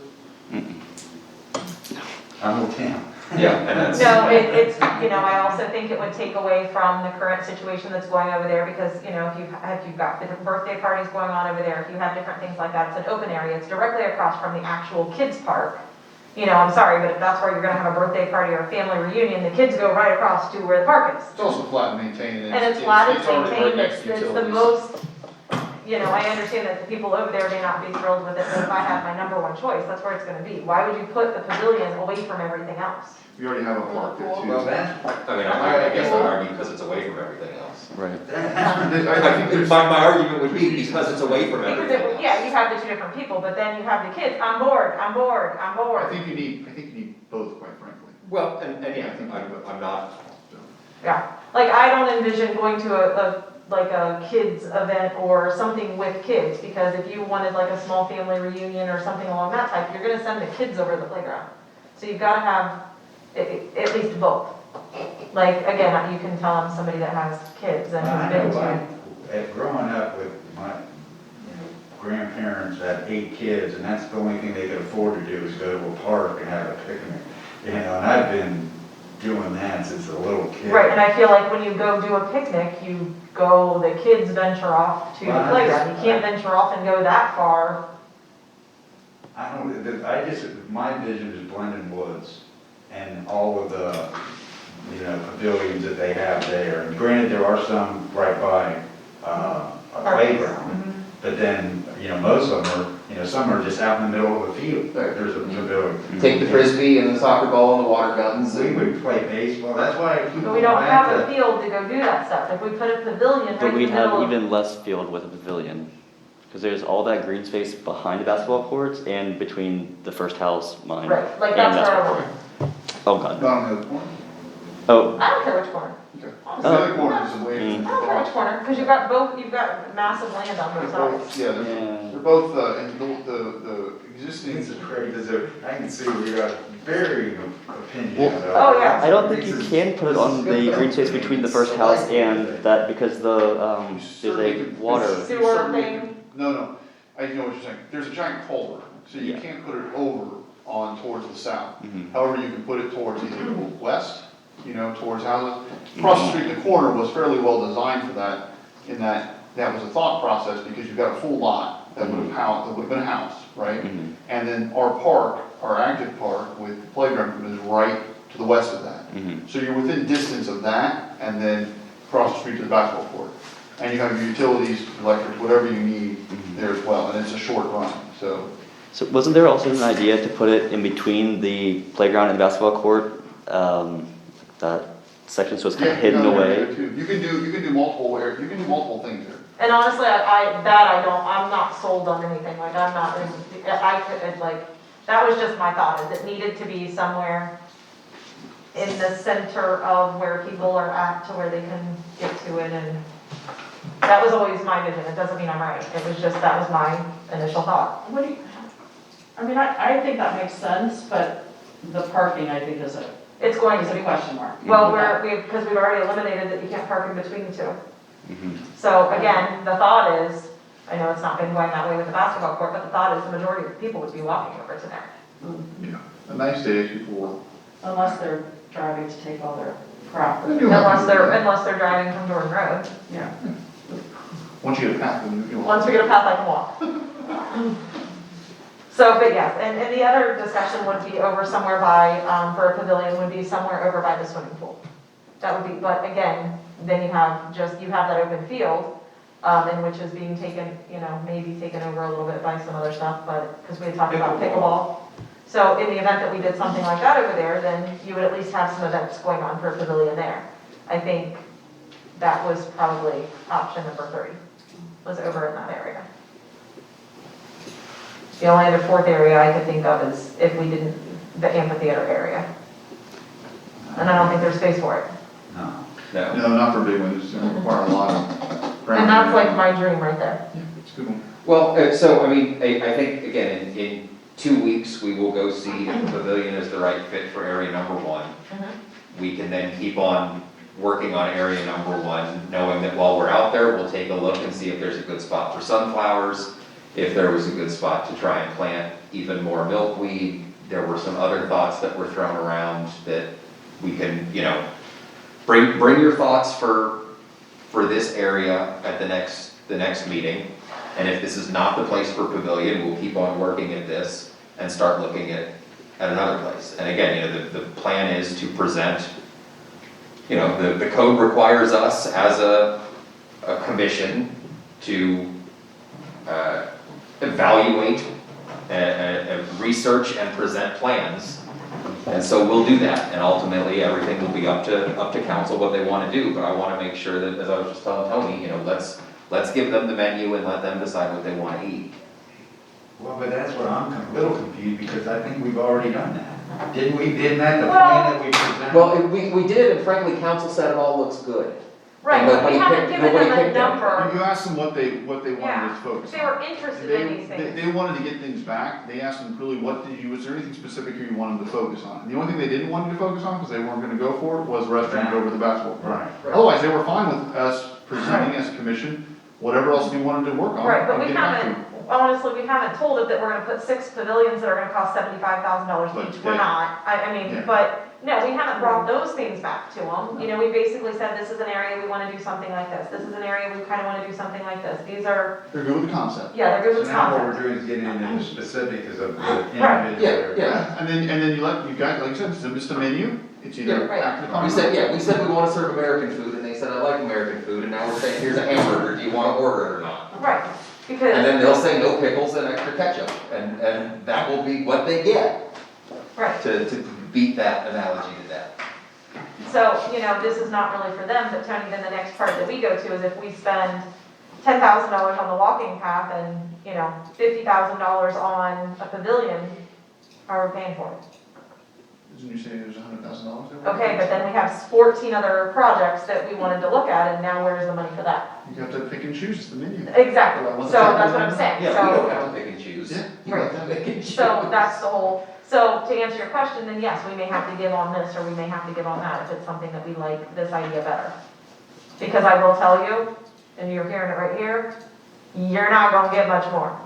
I'm with Tim. Yeah, and that's. No, it's, you know, I also think it would take away from the current situation that's going over there, because, you know, if you've got different birthday parties going on over there, if you have different things like that, it's an open area, it's directly across from the actual kids' park. You know, I'm sorry, but if that's where you're gonna have a birthday party or a family reunion, the kids go right across to where the park is. It's also flat and maintained. And it's flat, it's already right maintained, next to it's the utilities. most, you know, I understand that the people over there may not be thrilled with it, but if I had my number one choice, that's where it's gonna be. Why would you put the pavilion away from everything else? We already have a park there too. Well, that's, I mean, I guess I'd argue because it's away from everything else. Right. I think there's, My argument would be because it's away from Because everything else. yeah, you have the two different people, but then you have the kids, I'm bored, I'm bored, I'm I bored. think you need both, quite frankly. Well, and yeah, I'm not, Yeah, like I don't envision going to a kids event or something with kids, because if you wanted like a small family reunion or something along that type, you're gonna send the kids over to the playground. So you've gotta have at least both. Like, again, you can tell I'm somebody that has kids and I has been know, to. growing up with my, grandparents had 8 kids, and that's the only thing they could afford to do is go to a park and have a picnic. And I've been doing that since a little kid. Right, and I feel like when you go do a picnic, the kids venture off to the Well, playground. You can't venture off and go that far. My vision is Blendon Woods and all of the, pavilions that they have there. And granted, there are some right by, a playground, but then, most of them are, some are just out in the middle of the field. There's a pavilion. Take the frisbee and the soccer ball and the water guns. We would play baseball, that's why I keep But going we don't back have a to. field to go do that stuff. If we put a pavilion right But in the we'd have middle of. even less field with a pavilion, because there's all that green space behind the basketball courts and between the first house, mine, Right, like and that's where I basketball want. court. Oh, God. Not on the other corner. Oh, I don't care which corner. Okay. Honestly, The other corner is away Mm. from I the don't care which park. corner, because you've got massive land on both sides. Yeah, yeah. they're both, and the existing. It's a crazy, I can see we got varying opinion. Well, Oh, yeah. I don't think you can put it on the green space between the first house and that, because there's a water. Sewer thing. No, I know what you're saying. There's a giant culvert, so you Yeah. can't put it over on towards the south. Mhm. However, you can put it towards either west, towards houses. Across the street in the corner was fairly well designed for that, in that was a thought process, because you've got a full lot that would have been a house, right? Mhm. And then our park, our active park with the playground is right to the west of that. Mhm. So you're within distance of that, and then across the street to the basketball court. And you have your utilities, electric, whatever you need there as well, and it's a short run, so. So wasn't there also an idea to put it in between the playground and the basketball court? That section, so it's kind of hidden no, away? there too. You can do multiple things there. And honestly, I'm not sold on anything, like, I'm not, that was just my thought, is it needed to be somewhere in the center of where people are at, to where they can get to it, and that was always my vision. It doesn't mean I'm right, it was just, that was my initial thought. What do you, I think that makes sense, but the parking, I think, is It's going to a be, question mark. well, because we've already eliminated that you can't park in between the two. Mhm. So again, the thought is, I know it's not been going that way with the basketball court, but the thought is the majority of the people would be walking over to there. Yeah. A nice day before. Unless they're driving to take all their crap. Unless they're driving from Jordan Road. Yeah. Once you get a path, then you can. Once we get a path, I can walk. So, but yes, and the other discussion would be over somewhere by, for a pavilion, would be somewhere over by the swimming pool. That would be, but again, then you have that open field, in which is being taken, maybe taken over a little bit by some other stuff, but, because we had talked about pickleball. So in the event that we did something like that over there, then you would at least have some events going on for a pavilion there. I think that was probably option number 3, was over in that area. The only other fourth area I could think of is if we didn't, the amphitheater area. And I don't think there's space for it. No. No. No, not for big ones, it's gonna require a lot of ground. And that's like my dream right there. Yeah, it's a good one. Well, so, I mean, I think, again, in 2 weeks, we will go see if the pavilion is the right fit for area number 1. We can then keep on working on area number 1, knowing that while we're out there, we'll take a look and see if there's a good spot for sunflowers, if there was a good spot to try and plant even more milkweed. There were some other thoughts that were thrown around that we can, bring your thoughts for this area at the next meeting. And if this is not the place for pavilion, we'll keep on working at this and start looking at another place. And again, the plan is to present, the code requires us as a commission to evaluate and research and present plans. And so we'll do that, and ultimately, everything will be up to council what they wanna do, but I wanna make sure that, as I was just telling Tony, let's give them the menu and let them decide what they wanna eat. Well, but that's where I'm a little confused, because I think we've already done that. Didn't that the plan that we presented? Well, we did, and frankly, council said it all looks good. Right, but we Nobody haven't picked- given nobody them a picked them. number. You asked them what they wanted Yeah. to focus on. They were interested in these things. They wanted to get things back, they asked them really, was there anything specific you wanted them to focus on? And the only thing they didn't want you to focus on, because they weren't gonna go for it, was restrooms over the basketball court. Right. Otherwise, they were fine with us presenting as a commission, whatever else you wanted to work on. Right, but and we get back to haven't, you. honestly, we haven't told it that we're gonna put 6 pavilions that are gonna cost $75,000 But each. We're they- not. I mean, Yeah. but, no, we haven't brought those things back to them. We basically said, this is an area we wanna do something like this. This is an area we kinda wanna do something like this. These are, They're good with the concept. yeah, they're good So with now what we're concepts. doing is getting into the specifics of the Right. individual. Yeah. And then you guys, like I said, it's just a menu, it's either Yeah, right. after the We concept. said we wanna serve American food, and they said, I like American food, and now we're saying, here's a hamburger, do you wanna order it or not? Right, And because, then they'll say no pickles and extra ketchup, and that will be what they get, right. To beat that analogy to death. So, this is not really for them, but Tony, then the next part that we go to is if we spend $10,000 on the walking path and, $50,000 on a pavilion, how are we paying for it? Didn't you say there's $100,000 there? Okay, but then we have 14 other projects that we wanted to look at, and now where's the money for that? You have to pick and choose, it's the menu. Exactly, Well, so that's what I'm saying, Yeah, we don't so, have to pick and choose. Yeah. You have to pick and choose. so that's the whole, so to answer your question, then yes, we may have to give on this, or we may have to give on that, if it's something that we like this idea better. Because I will tell you, and you're hearing it right here, you're not gonna get much more.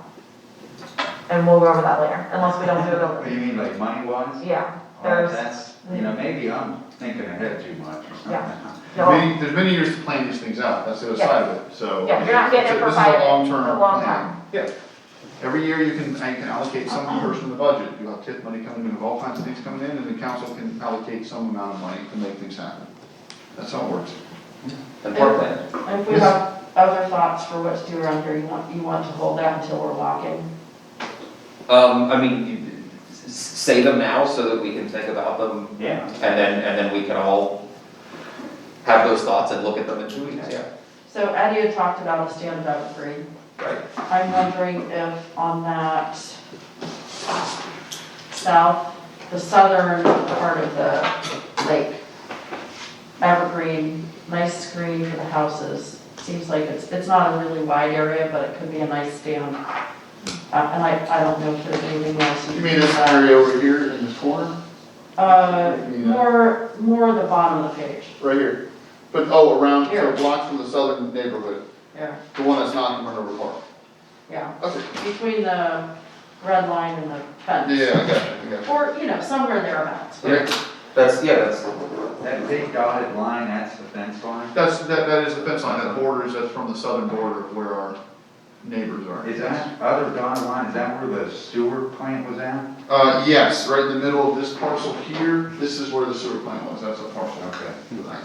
And we'll go over that later, unless we don't do it What over. do you mean, like money-wise? Yeah, Well, there's, that's, maybe I'm thinking ahead too much or something. Yeah. no, There's many years to plan these things out, that's the other Yeah. side of it, so. yeah, you're not getting it for This is a 5 long-term a long plan. time. Yeah. Every year you can allocate some portion of the budget, you have TIF money coming in, you have all kinds of things coming in, and the council can allocate some amount of money to make things happen. That's how it works. And parkland. And if we have other thoughts for what to do around here, you want to hold that until we're walking? Say them now so that we can think about them, Yeah. and then we can all have those thoughts and look at them in 2 weeks, yeah. So Eddie had talked about a stand-up green. Right. I'm wondering if on that the southern part of the lake, evergreen, nice screen for the houses. Seems like it's not a really wide area, but it could be a nice stand. And I don't know if there's anything else. You mean this area over here in this corner? More the bottom of the page. Right here. But, around, so Here. blocks from the southern neighborhood, Yeah, the one that's not in Minerva Park. yeah. Okay. Between the red line and the fence. Yeah, I got you. Or, somewhere thereabouts. That's. That big dotted line, that's the fence line? That is the fence line, that borders, that's from the southern border of where our neighbors are. Is that other dotted line, is that where the sewer plant was at? Yes, right in the middle of this parcel here, this is where the sewer plant was, that's a parcel. Okay. Right.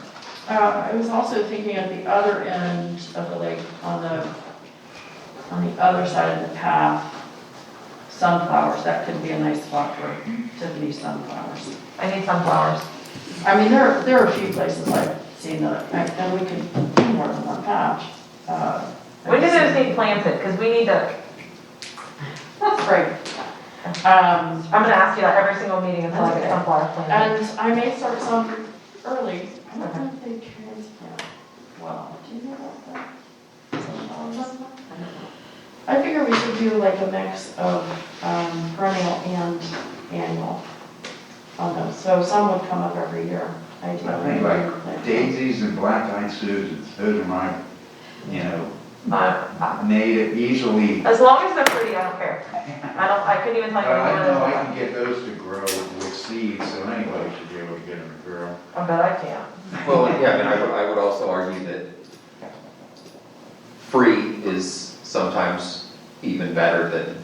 I was also thinking at the other end of the lake, on the other side of the path, sunflowers, that could be a nice spot for Tiffany's sunflowers. I need sunflowers. I mean, there are a few places I've seen that, and we could do more than one patch. When do those need planted? Because we need to, That's great. I'm gonna ask you that every single meeting until I get sunflowers planted. And I may start some early. I don't know if they transplant well. Do you know about that? Sunflowers? I figure we should do like a mix of perennial and annual on those. So some would come up every year. I think like daisies and black-eyed Susans, those are my, native, easily. As long as they're pretty, I don't care. I couldn't even tell you I anything know I other can get those to grow with seeds, so anybody should be able to get them to grow. I bet I can. Well, yeah, I would also argue that free is sometimes even better than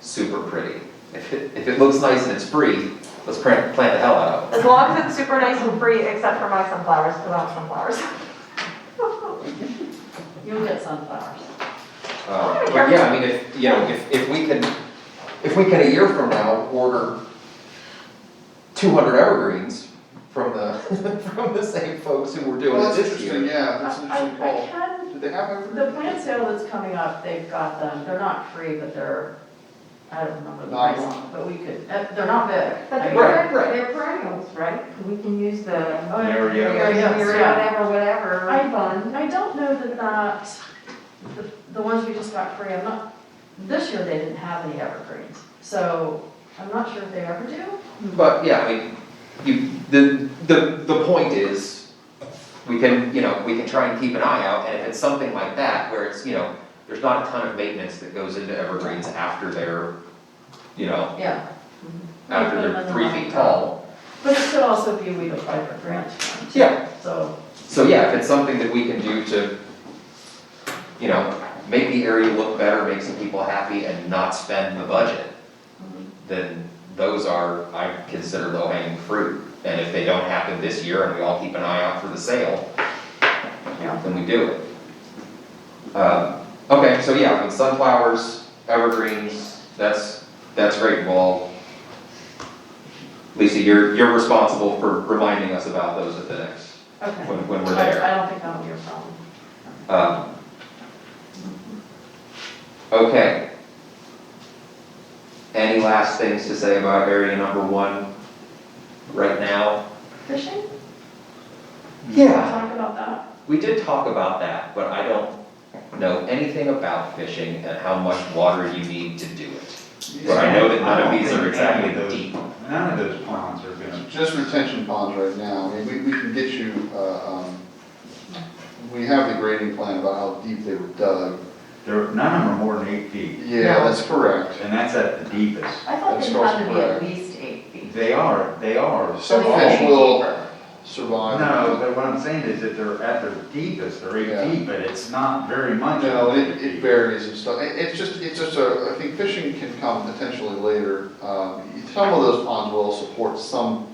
super pretty. If it looks nice and it's free, let's plant the hell out of it. As long as it's super nice and free, except for my sunflowers, because I want sunflowers. You'll get sunflowers. But yeah, I mean, if we can a year from now order 200 evergreens from the same folks who were doing Well, it that's this interesting, year. yeah, that's an interesting call. can, Do they have evergreen? the plant sale that's coming up, they've got them, they're not free, but they're, I don't remember the price on them, but we could, they're not big. But I they're, mean, Right. they're perennials, right? We can use the, Oh, yeah. Marios. Yeah. whatever, I- fund. I don't know that, the ones we just got free, this year they didn't have any evergreens, so I'm not sure if they ever do. But yeah, I mean, the point is, we can try and keep an eye out, and if it's something like that, where it's, there's not a ton of maintenance that goes into evergreens after they're, Yeah. after they're 3 feet tall. But it could also be we'd apply for grants for them. Yeah. So, So yeah, if it's something that we can do to, make the area look better, make some people happy and not spend the budget, then those are, I consider low hanging fruit. And if they don't happen this year and we all keep an eye out for the sale, then we do it. Okay, so yeah, I mean, sunflowers, evergreens, that's great. Well, Lisa, you're responsible for reminding us about those at the next, okay. when we're there. I don't think that'll be a problem. Okay. Any last things to say about area number 1 right now? Fishing? Yeah, Talk about that. we did talk about that, but I don't know anything about fishing and how much water you need to do it. But I know that none of these are exactly deep. None of those ponds are gonna, Just retention ponds right now, I mean, we can get you, we have the grading plan about how deep they were dug. none of them are more than 8 feet, Yeah, that's correct. and that's at the deepest. I thought That's they had also to be at correct. least 8 feet. They are. Some So fish they will deeper. survive. No, but what I'm saying is that they're at their deepest, they're 8 Yeah. feet, but it's not very much. No, of it varies and stuff. It's just I think fishing can come potentially later. Some of those ponds will support some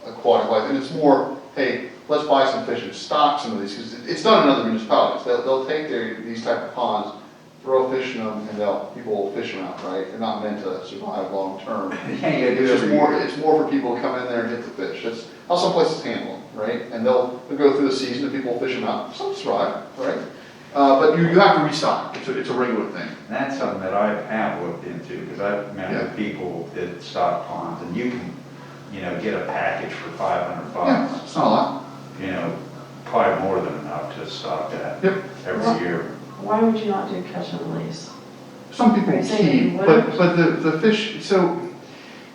aquatic life, and it's more, hey, let's buy some fish and stock some of these, because it's done in other municipalities. They'll take these type of ponds, throw fish in them, and people will fish them out, right? They're not meant to survive long term. Yeah, you gotta do It's just every more, year. it's more for people to come in there and hit the fish. That's how some places handle them, right? And they'll go through the season and people will fish them out. Some survive, right? But you have to restock. It's a regular thing. And that's something that I have looked into, because I've met with people that stock ponds, and you can, get a package for $500. Yeah, it's not a lot. Probably more than enough to stock that Yep. every year. Why would you not do catch and release? Some people Are you saying keep, you but wouldn't? the fish, so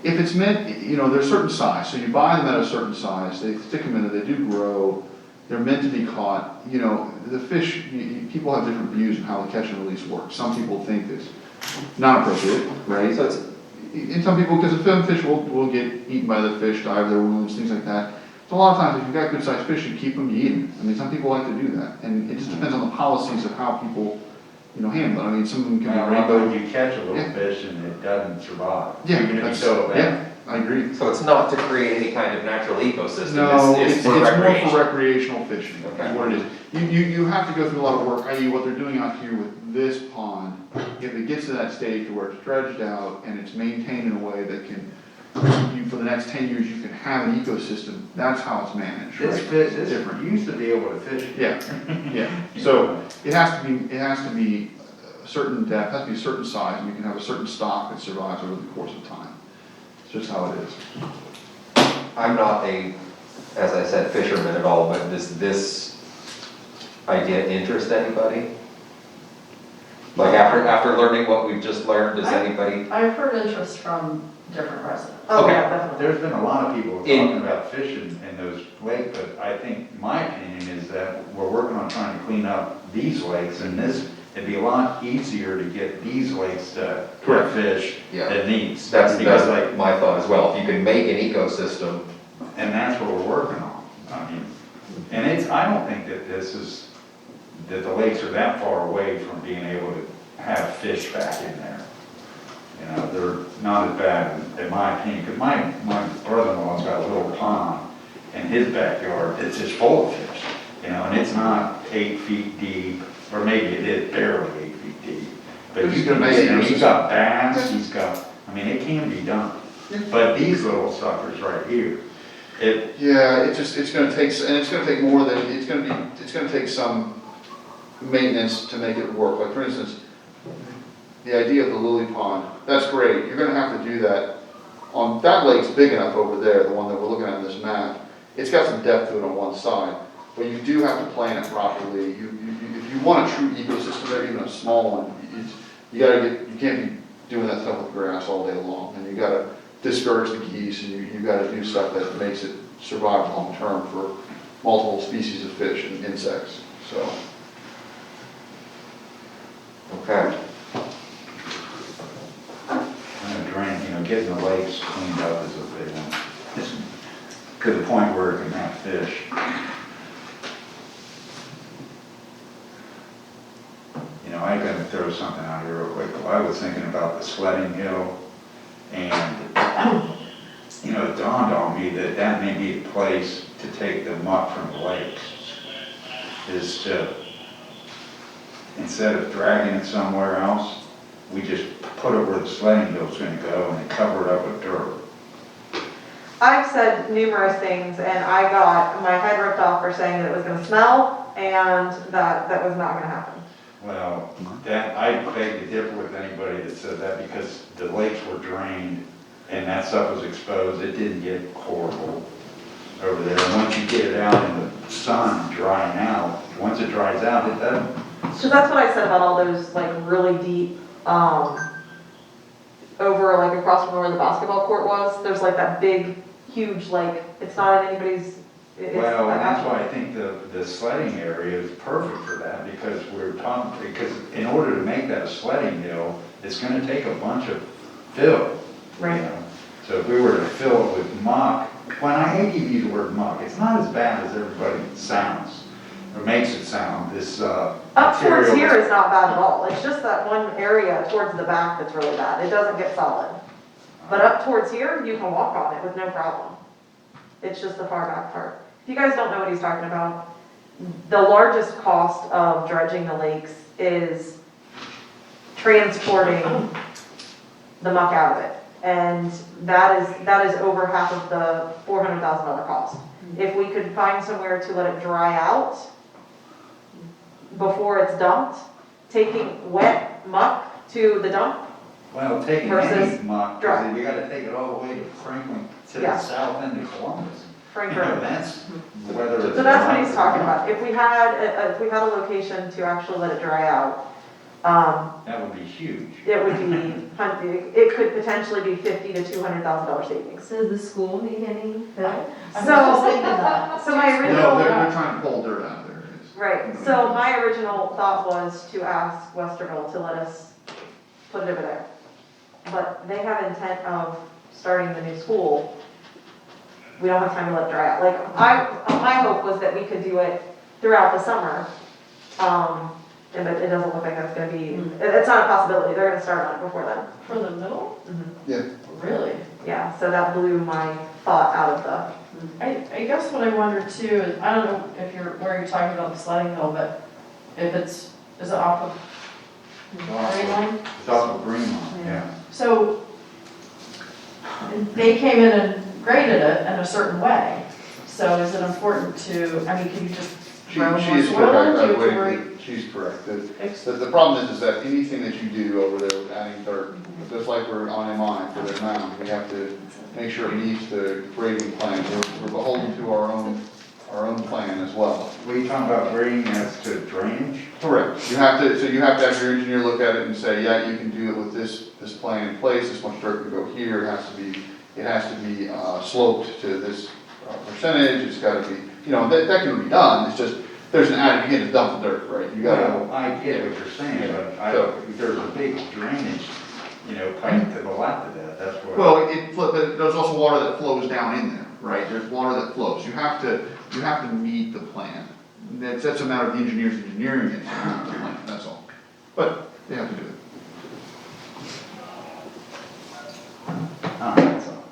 if it's meant, they're a certain size, so you buy them at a certain size, they stick them in there, they do grow, they're meant to be caught, the fish, people have different views on how the catch and release works. Some people think it's not appropriate, right? So it's, And some people, because the film fish will get eaten by the fish, die of their wounds, things like that. So a lot of times, if you've got good sized fish, you keep them, you eat them. I mean, some people like to do that, and it just depends on the policies of how people handle it. I mean, some of them can be Well, rainbow. when you catch a Yeah. little fish and it doesn't survive. Yeah, Even if you that's, throw it back. yeah, I agree. So it's not to create any kind of natural ecosystem, No, it's it's for more recreation. for recreational fishing, Okay. is what it is. You have to go through a lot of work, i.e. what they're doing out here with this pond. If it gets to that stage where it's dredged out and it's maintained in a way that can, for the next 10 years, you can have an ecosystem, that's how it's managed, right? This fish, It's different. you used to be able to fish it. Yeah, yeah. So it has to be a certain depth, has to be a certain size, and you can have a certain stock that survives over the course of time. It's just how it is. I'm not a, as I said, fisherman at all, but does this idea interest anybody? Like after learning what we've just learned, does anybody? I've heard interest from different residents. Oh, Okay. yeah, definitely. There's been a lot of people In- talking about fishing in those lakes, but I think, my opinion is that we're working on trying to clean up these lakes, and it'd be a lot easier to get these lakes to Correct. fish Yeah. than these. That's Because like, my thought as well. If you can make an ecosystem, and that's what we're working on. I mean, and I don't think that that the lakes are that far away from being able to have fish back in there. You know, they're not as bad, in my opinion, because my brother-in-law's got a little pond in his backyard that's just full of fish, and it's not 8 feet deep, or maybe it is barely 8 feet deep. But It's you can amazing. see, he's got bass, it can be done. But these little suckers right here, Yeah, it's gonna take, and it's gonna take more than, it's gonna take some maintenance to make it work. Like, for instance, the idea of the lily pond, that's great, you're gonna have to do that on, that lake's big enough over there, the one that we're looking at in this map. It's got some depth to it on one side, but you do have to plan it properly. If you want a true ecosystem there, even a small one, you can't be doing that stuff with grass all day long, and you gotta discourage the geese, and you gotta do stuff that makes it survive long term for multiple species of fish and insects, so. okay. getting the lakes cleaned up is a big one. It's to the point where it can have fish. I gotta throw something out here real quick. I was thinking about the sledding hill, and it dawned on me that that may be the place to take the muck from the lakes, is to, instead of dragging it somewhere else, we just put it where the sledding hill's gonna go and cover it up with dirt. I've said numerous things, and I got my head ripped off for saying that it was gonna smell, and that was not gonna happen. Well, that, I beg to differ with anybody that said that, because the lakes were drained and that stuff was exposed. It didn't get horrible over there. And once you get it out in the sun drying out, once it dries out, it doesn't. So that's what I said about all those like really deep, over like across from where the basketball court was. There's like that big, huge lake. It's not in anybody's. Well, and that's why I think the sledding area is perfect for that, because because in order to make that a sledding hill, it's gonna take a bunch of fill. Right. So if we were to fill it with muck, when I hate to use the word muck, it's not as bad as everybody sounds, or makes it sound, this, Up towards material. here is not bad at all. It's just that one area towards the back that's really bad. It doesn't get solid. But up towards here, you can walk on it with no problem. It's just the far back part. If you guys don't know what he's talking about, the largest cost of dredging the lakes is transporting the muck out of it. And that is over half of the $400,000 cost. If we could find somewhere to let it dry out before it's dumped, taking wet muck to the dump. Well, taking Versus any muck, dry. because you gotta take it all the way to Franklin, to the Yeah. south end of Columbus. Frankfurt. That's whether it's. So that's what he's talking about. If we had a location to actually let it dry out, That would be huge. it would be, it could potentially be $50,000 to $200,000 savings. So does the school need any help? I was just thinking So, that. so my No, original, they're trying to pull dirt out of there. right, so my original thought was to ask Westerville to let us put it over there. But they have intent of starting the new school. We don't have time to let it dry out. Like, my hope was that we could do it throughout the summer, And it doesn't look like that's gonna be, it's not a possibility, they're gonna start on it before then. For the middle? Yeah. Really? Yeah, so that blew my thought out of the, I guess what I wonder too is, I don't know if where you're talking about the sledding hill, but if is it off of Green Line? It's off of Green Line, yeah. So they came in and graded it in a certain way. So is it important to, I mean, can you just She throw more is soil correct, into it to where? she's correct. The problem is that anything that you do over there with adding dirt, just like we're on MI for their mound, we have to make sure it meets the grading plan. We're beholden to our own plan as well. Were you talking about grading as to drainage? Correct. You have to have your engineer look at it and say, yeah, you can do it with this plan in place, this much dirt can go here, it has to be sloped to this percentage, it's gotta be, that can be done, it's just, there's an added, you can't just dump the dirt, right? You gotta, Well, I get what you're saying, but So- there's a big drainage, pipe to the left of that, that's what. well, there's also water that flows down in there, right? There's water that flows, you have to meet the plan. That's a matter of the engineers engineering it, to meet the plan, that's all. But they have to do it. That's all.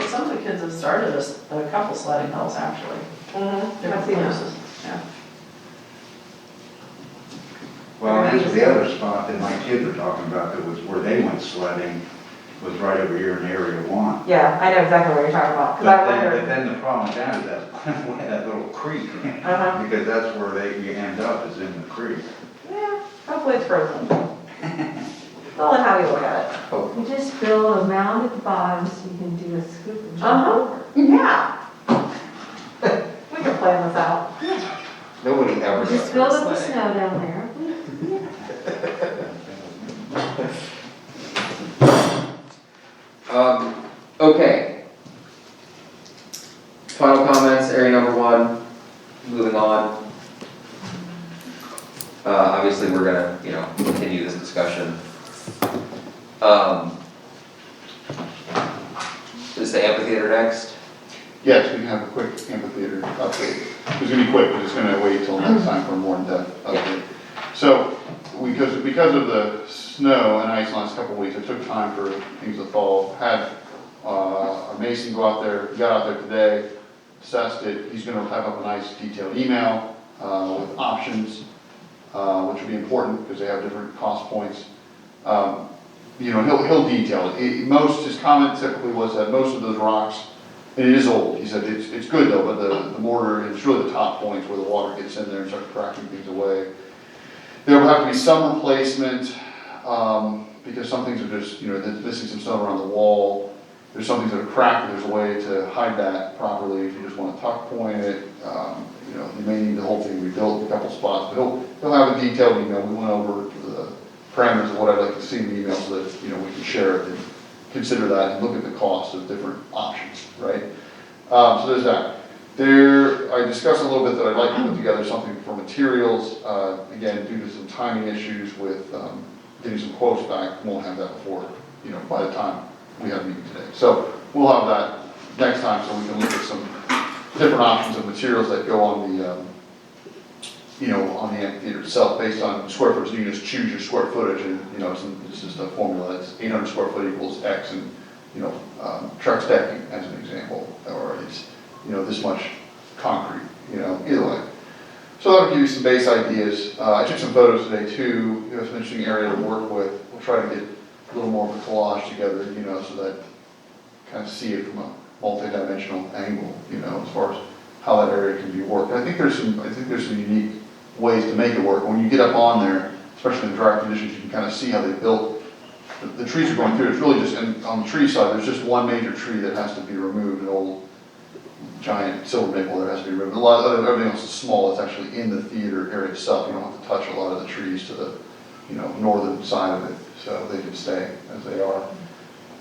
Some of the kids have started a couple sledding hills actually. I've seen those. Yeah. Well, and that's the other spot that my kids were talking about, that was where they went sledding, was right over here in Area 1. yeah, I know exactly what you're talking about, cause But I then, wondered. but then the problem with that is that little creek, Uh-huh. because that's where you end up, is in the creek. Yeah, hopefully it's frozen. Well, and how you look at it. You just build a mound at the bottom so you can do a scoop and jump Uh-huh. over. Yeah. We can plan this out. Nobody ever does. Just build up the sledding. snow down there. Okay. Final comments, area number 1, moving on. Obviously, we're gonna, continue this discussion. Is the amphitheater next? Yes, we can have a quick amphitheater update. It's gonna be quick, but it's gonna wait till next time for a more in-depth update. So, because of the snow and ice last couple of weeks, it took time for things to thaw. Had our mason go out there, he got out there today, assessed it. He's gonna type up a nice detailed email with options, which will be important because they have different cost points. He'll detail it. His comment typically was that most of those rocks, and it is old, he said it's good though, but the mortar, it's really the top points where the water gets in there and starts cracking things away. There will have to be some replacement, because some things are just, there's missing some stone around the wall. There's some things that are cracked, and there's a way to hide that properly if you just want to tuck point it. You may need the whole thing rebuilt in a couple spots, but he'll have a detailed email. We went over the parameters of what I'd like to see in the email so that, we can share it and consider that and look at the cost of different options, right? So there's that. I discussed a little bit that I'd like to put together something for materials, again, due to some timing issues with getting some quotes back, won't have that before, by the time we have a meeting today. So we'll have that next time so we can look at some different options of materials that go on the, on the amphitheater itself based on square footage. You can just choose your square footage and, it's just a formula that's 800 square foot equals X and, Trex decking as an example, or it's, this much concrete, either way. So that'll give you some base ideas. I took some photos today too. It's an interesting area to work with. We'll try to get a little more of a collage together, so that kind of see it from a multi-dimensional angle, as far as how that area can be worked. I think there's some unique ways to make it work. When you get up on there, especially in dry conditions, you can kind of see how they built. The trees are going through. It's really just, and on the tree side, there's just one major tree that has to be removed, an old giant silver maple that has to be removed. Everything else is small. It's actually in the theater area itself. You don't have to touch a lot of the trees to the, northern side of it, so they can stay as they are.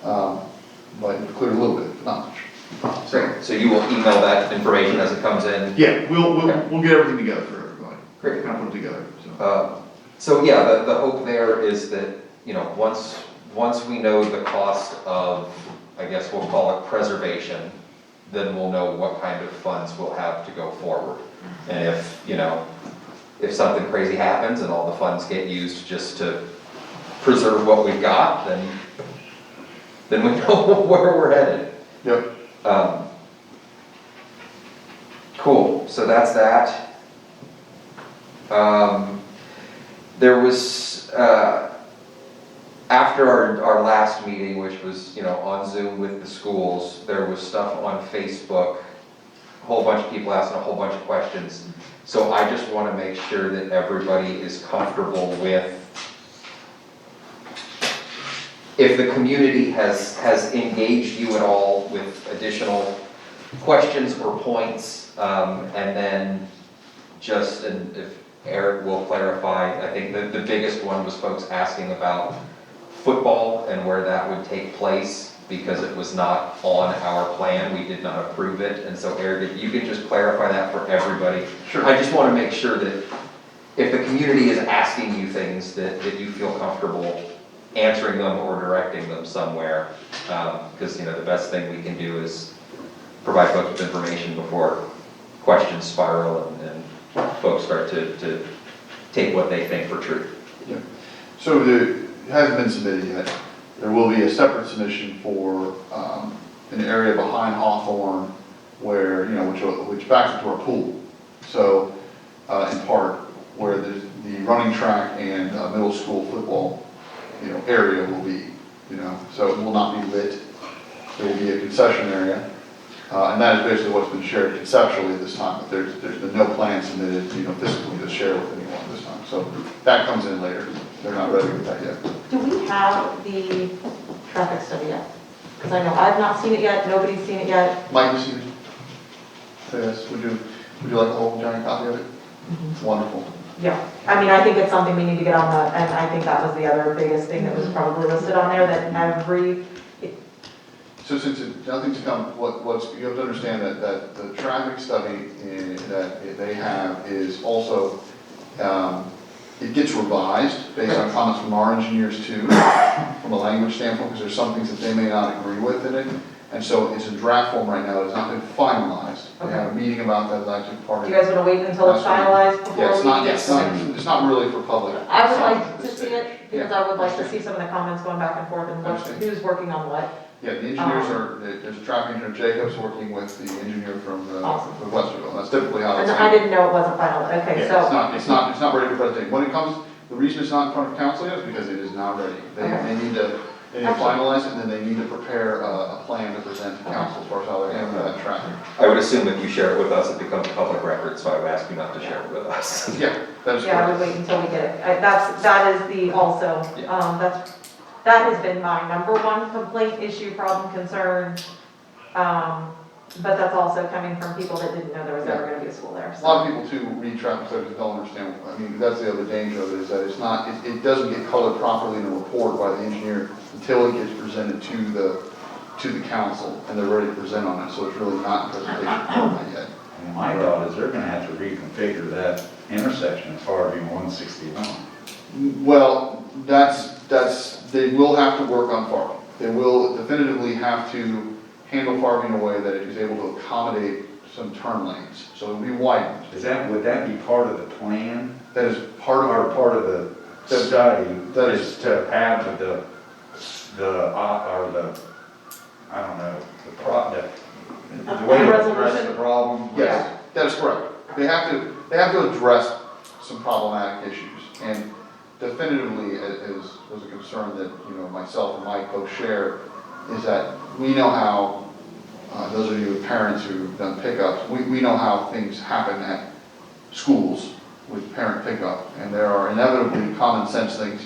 But you clear a little bit, but not much. Great, so you will email that information as it comes in? Yeah, we'll get everything together for everybody. Great. Kind of put it together, so. So yeah, the hope there is that, once we know the cost of, I guess we'll call it preservation, then we'll know what kind of funds we'll have to go forward. And if, if something crazy happens and all the funds get used just to preserve what we've got, then we know where we're headed. Yep. Cool, so that's that. There was, after our last meeting, which was, on Zoom with the schools, there was stuff on Facebook, a whole bunch of people asking a whole bunch of questions. So I just want to make sure that everybody is comfortable with, if the community has engaged you at all with additional questions or points, and then and if Eric will clarify, I think the biggest one was folks asking about football and where that would take place, because it was not on our plan, we did not approve it, and so Eric, if you could just clarify that for everybody. Sure. I just want to make sure that if the community is asking you things, that you feel comfortable answering them or directing them somewhere, because, the best thing we can do is provide folks with information before questions spiral and folks start to take what they think for truth. Yeah. So it hasn't been submitted yet. There will be a separate submission for an area behind Hawthorne where, which backs up to our pool. So, in part, where the running track and middle school football, area will be, so it will not be lit. There will be a concession area. And that is basically what's been shared conceptually at this time, but there's been no plan submitted, physically to share with anyone at this time. So that comes in later. They're not ready with that yet. Do we have the traffic study yet? Because I know I've not seen it yet, nobody's seen it yet. Mike, you see it? Yes, would you like a whole giant copy of it? It's wonderful. Yeah, I think it's something we need to get on the, and I think that was the other biggest thing that was probably listed on there, that So since nothing's come, you have to understand that the traffic study that they have is also, it gets revised based on comments from our engineers too, from a language standpoint, because there's some things that they may not agree with in it. And so it's in draft form right now, it's not been finalized. We had a meeting about that, that's actually part of. do you guys want to wait until it's finalized before Yeah, we? it's not really for public. I would like at to this see stage. it, because I would like to see some of the comments going back and forth and who's working on what. Yeah, the engineers there's a traffic engineer, Jacobs, working with the engineer from Awesome. Westerville. That's typically how it's. And I didn't know it wasn't final, okay, so. It's not ready for presentation. When it comes, the reason it's not in front of council yet is because it is not ready. They need to finalize it, and then they need to prepare a plan to present to council as far as how they're handling that traffic. I would assume if you share it with us, it becomes public record, so I would ask you not to share it with us. Yeah, that is Yeah, I would correct. wait until we get it. That is the also, that has been my number one complaint, issue, problem, concern. But that's also coming from people that didn't know there was ever gonna be a school there. A lot of people too read traffic studies and don't understand, that's the other danger of it, is that it's not, it doesn't get colored properly in a report by the engineer until it gets presented to the council, and they're ready to present on it, so it's really not in presentation format yet. And my thought is they're gonna have to reconfigure that intersection as far as 161. Well, they will have to work on Farming. They will definitively have to handle Farming in a way that it is able to accommodate some turn lanes, so it'll be widened. Would that be part of the plan? That is part of Or our, part of the study, that is to have the way to address the problem? yes, that is correct. They have to address some problematic issues, and definitively, as was a concern that, myself and Mike both share, is that we know how, those of you with parents who've done pickups, we know how things happen at schools with parent pickup, and there are inevitably common sense things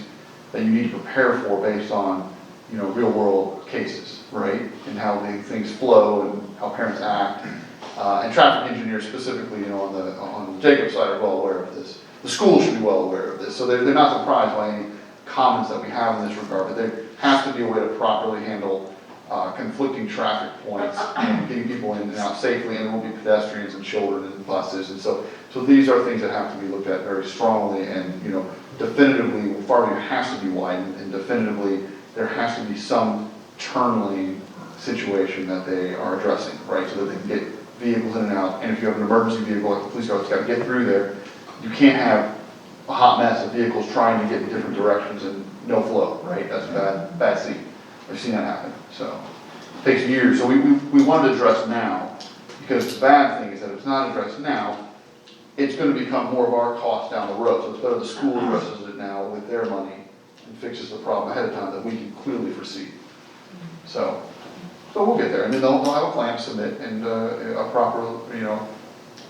that you need to prepare for based on, real world cases, right? And how things flow and how parents act. And traffic engineers specifically, on the Jacobs side are well aware of this. The school should be well aware of this, so they're not surprised by any comments that we have in this regard, but there has to be a way to properly handle conflicting traffic points and getting people in and out safely, and there will be pedestrians and children and buses, and so these are things that have to be looked at very strongly, and, definitively, Farming has to be widened, and definitively, there has to be some turn lane situation that they are addressing, right, so that they can get vehicles in and out, and if you have an emergency vehicle like the police car, it's got to get through there, you can't have a hot mess of vehicles trying to get in different directions and no flow, right? That's a bad scene. I've seen that happen, so. It takes years, so we wanted to address now, because the bad thing is that if it's not addressed now, it's gonna become more of our cost down the road. So it's better the school addresses it now with their money and fixes the problem ahead of time that we can clearly foresee. So we'll get there, and then they'll have a plan to submit and a proper,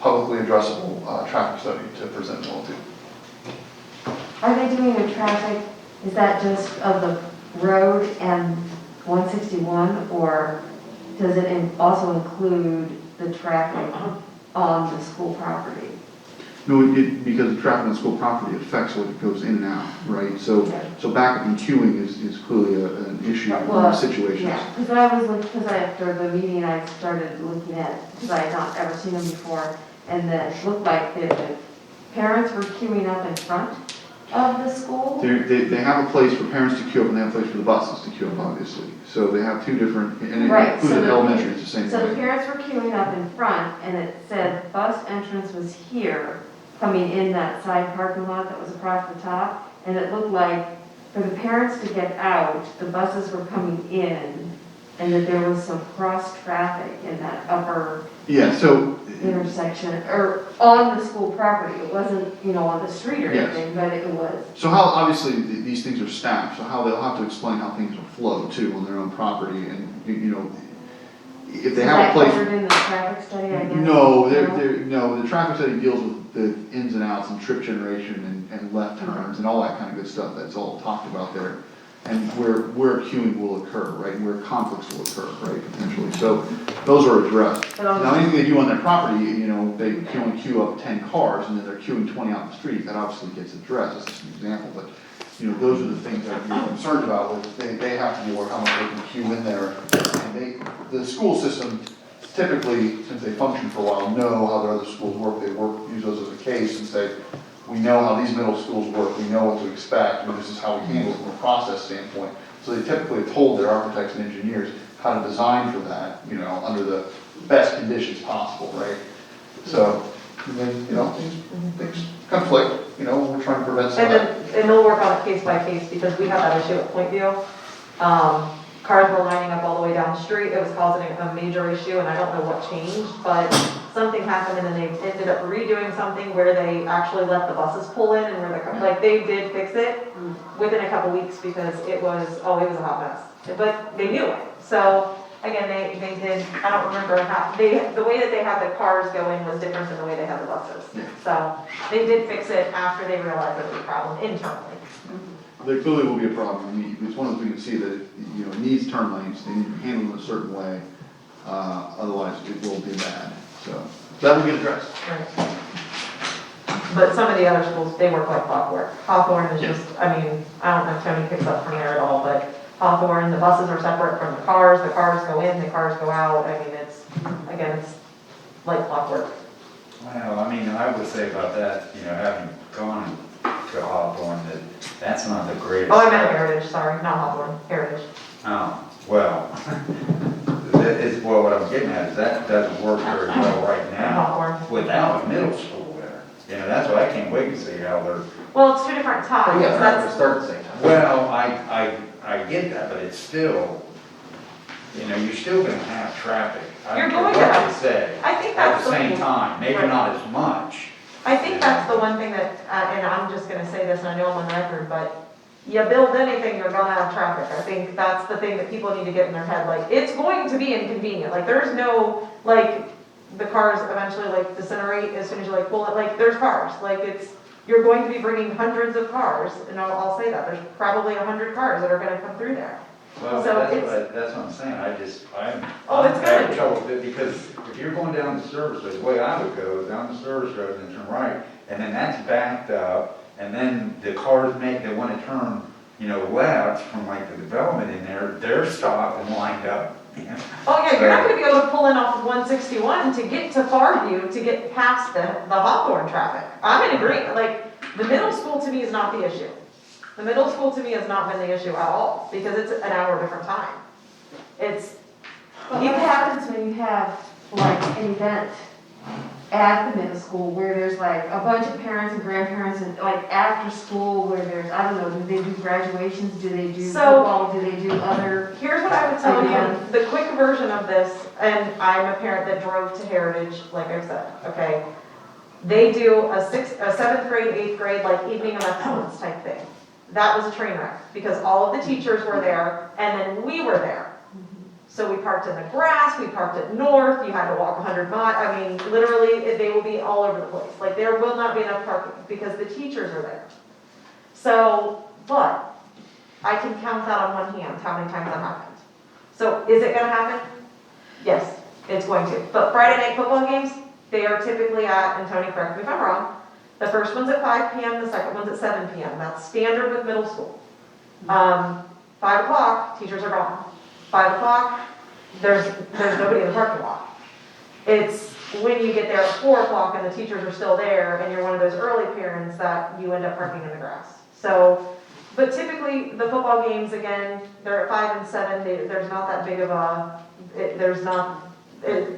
publicly addressable traffic study to present to all to. Are they doing a traffic, is that just of the road and 161, or does it also include the traffic on the school property? No, because the traffic on school property affects what goes in and out, right? So backup and queuing is clearly an issue in Well, these situations. Yeah, because after the meeting, I started looking at, because I had not ever seen them before, and then it looked like the parents were queuing up in front of the school. They have a place for parents to queue up and they have a place for the buses to queue up, obviously. So they have two different, and it Right, includes elementary, it's the same So the thing. parents were queuing up in front, and it said bus entrance was here, coming in that side parking lot that was across the top, and it looked like for the parents to get out, the buses were coming in, and that there was some cross-traffic in that upper Yeah, so, intersection, or on the school property. It wasn't, on the street or Yes. anything, but it was. so how, obviously, these things are staffed, so how they'll have to explain how things will flow too on their own property and, if they have a place. Is that covered in the traffic study, I guess? No, no, the traffic study deals with the ins and outs and trip generation and left turns and all that kind of good stuff, that's all talked about there. And where queuing will occur, right, and where conflicts will occur, right, potentially, so those are addressed. Now, anything they do on their property, they can only queue up 10 cars and then they're queuing 20 out in the street, that obviously gets addressed, that's just an example, but, those are the things that you're concerned about, with they have to deal with how much they can queue in there. And the school system typically, since they function for a while, know how their other schools work, use those as a case and say, we know how these middle schools work, we know what to expect, and this is how we handle it from a process standpoint. So they typically have told their architects and engineers how to design for that, under the best conditions possible, right? So, and then, things conflict, we're trying to prevent some of that. And they'll work on it case by case, because we have that issue at Point View. Cars were lining up all the way down the street, it was causing a major issue, and I don't know what changed, but something happened, and then they ended up redoing something where they actually let the buses pull in, and they did fix it within a couple weeks, because it was a hot mess, but they knew it. So, again, they did, I don't remember the way that they had the cars go in was different than the way they had the buses. Yeah. So, they did fix it after they realized it was a problem internally. There clearly will be a problem. I mean, it's one of those we can see that, it needs turn lanes, they need to be handled in a certain way, otherwise it will be bad. So that will get addressed. Right. But some of the other schools, they work like clockwork. Hawthorne is Yeah. just, I don't know if Tony picks up from there at all, but Hawthorne, the buses are separate from the cars go in, the cars go out. It's like clockwork. Well, I would say about that, having gone to Hawthorne, that's not the greatest. Oh, I meant Heritage, sorry, not Hawthorne, Heritage. Oh, well, what I'm getting at is that doesn't work very well right now Hawthorne. without a middle school there. That's why I can't wait to see how they're, Well, it's two different times. Oh, yeah, they're not gonna That's, start at the same time. well, I get that, but it's still, you're still gonna have traffic. I You're don't going care to what have- they say. I think At that's the same time, maybe Right. not as much. I think that's the one thing that, and I'm just gonna say this, and I know I'm on record, but you build anything, you're gonna have traffic. I think that's the thing that people need to get in their head, it's going to be inconvenient, there's no, the cars eventually disintegrate as soon as you pull it, there's cars, you're going to be bringing hundreds of cars, and I'll say that, there's probably 100 cars that are gonna come through there. Well, So that's what I'm saying, I'm Oh, it's having good. trouble with it, because if you're going down the service road, the way I would go is down the service road and turn right, and then that's backed up, and then the cars they want to turn, left from the development in there, they're stopped and lined up. Oh yeah, you're not gonna be able to pull in off of 161 to get to Farview, to get past the Hawthorne traffic. I'm in agreement, the middle school to me is not the issue. The middle school to me has not been the issue at all, because it's an hour different time. But what happens when you have an event at the middle school where there's like a bunch of parents and grandparents and like after school where there's, I don't know, do they do graduations, do they do So- football, do they do other? Here's what I would tell Yeah. you, the quick version of this, and I'm a parent that drove to Heritage, like I said, okay? They do a 7th grade, 8th grade, like evening of excellence type thing. That was a train wreck, because all of the teachers were there, and then we were there. So we parked in the grass, we parked at North, you had to walk 100 miles, I mean, literally, they will be all over the place. Like, there will not be enough parking, because the teachers are there. So, but, I can count that on one hand, how many times that happened. So, is it gonna happen? Yes, it's going to. But Friday night football games, they are typically at, and Tony, correct me if I'm wrong, the first one's at 5 p.m., the second one's at 7 p.m. That's standard with middle school. 5 o'clock, teachers are gone. 5 o'clock, there's nobody in the parking lot. It's when you get there at 4 o'clock and the teachers are still there and you're one of those early parents that you end up parking in the grass. So, but typically the football games, again, they're at 5 and 7, there's not that big of a,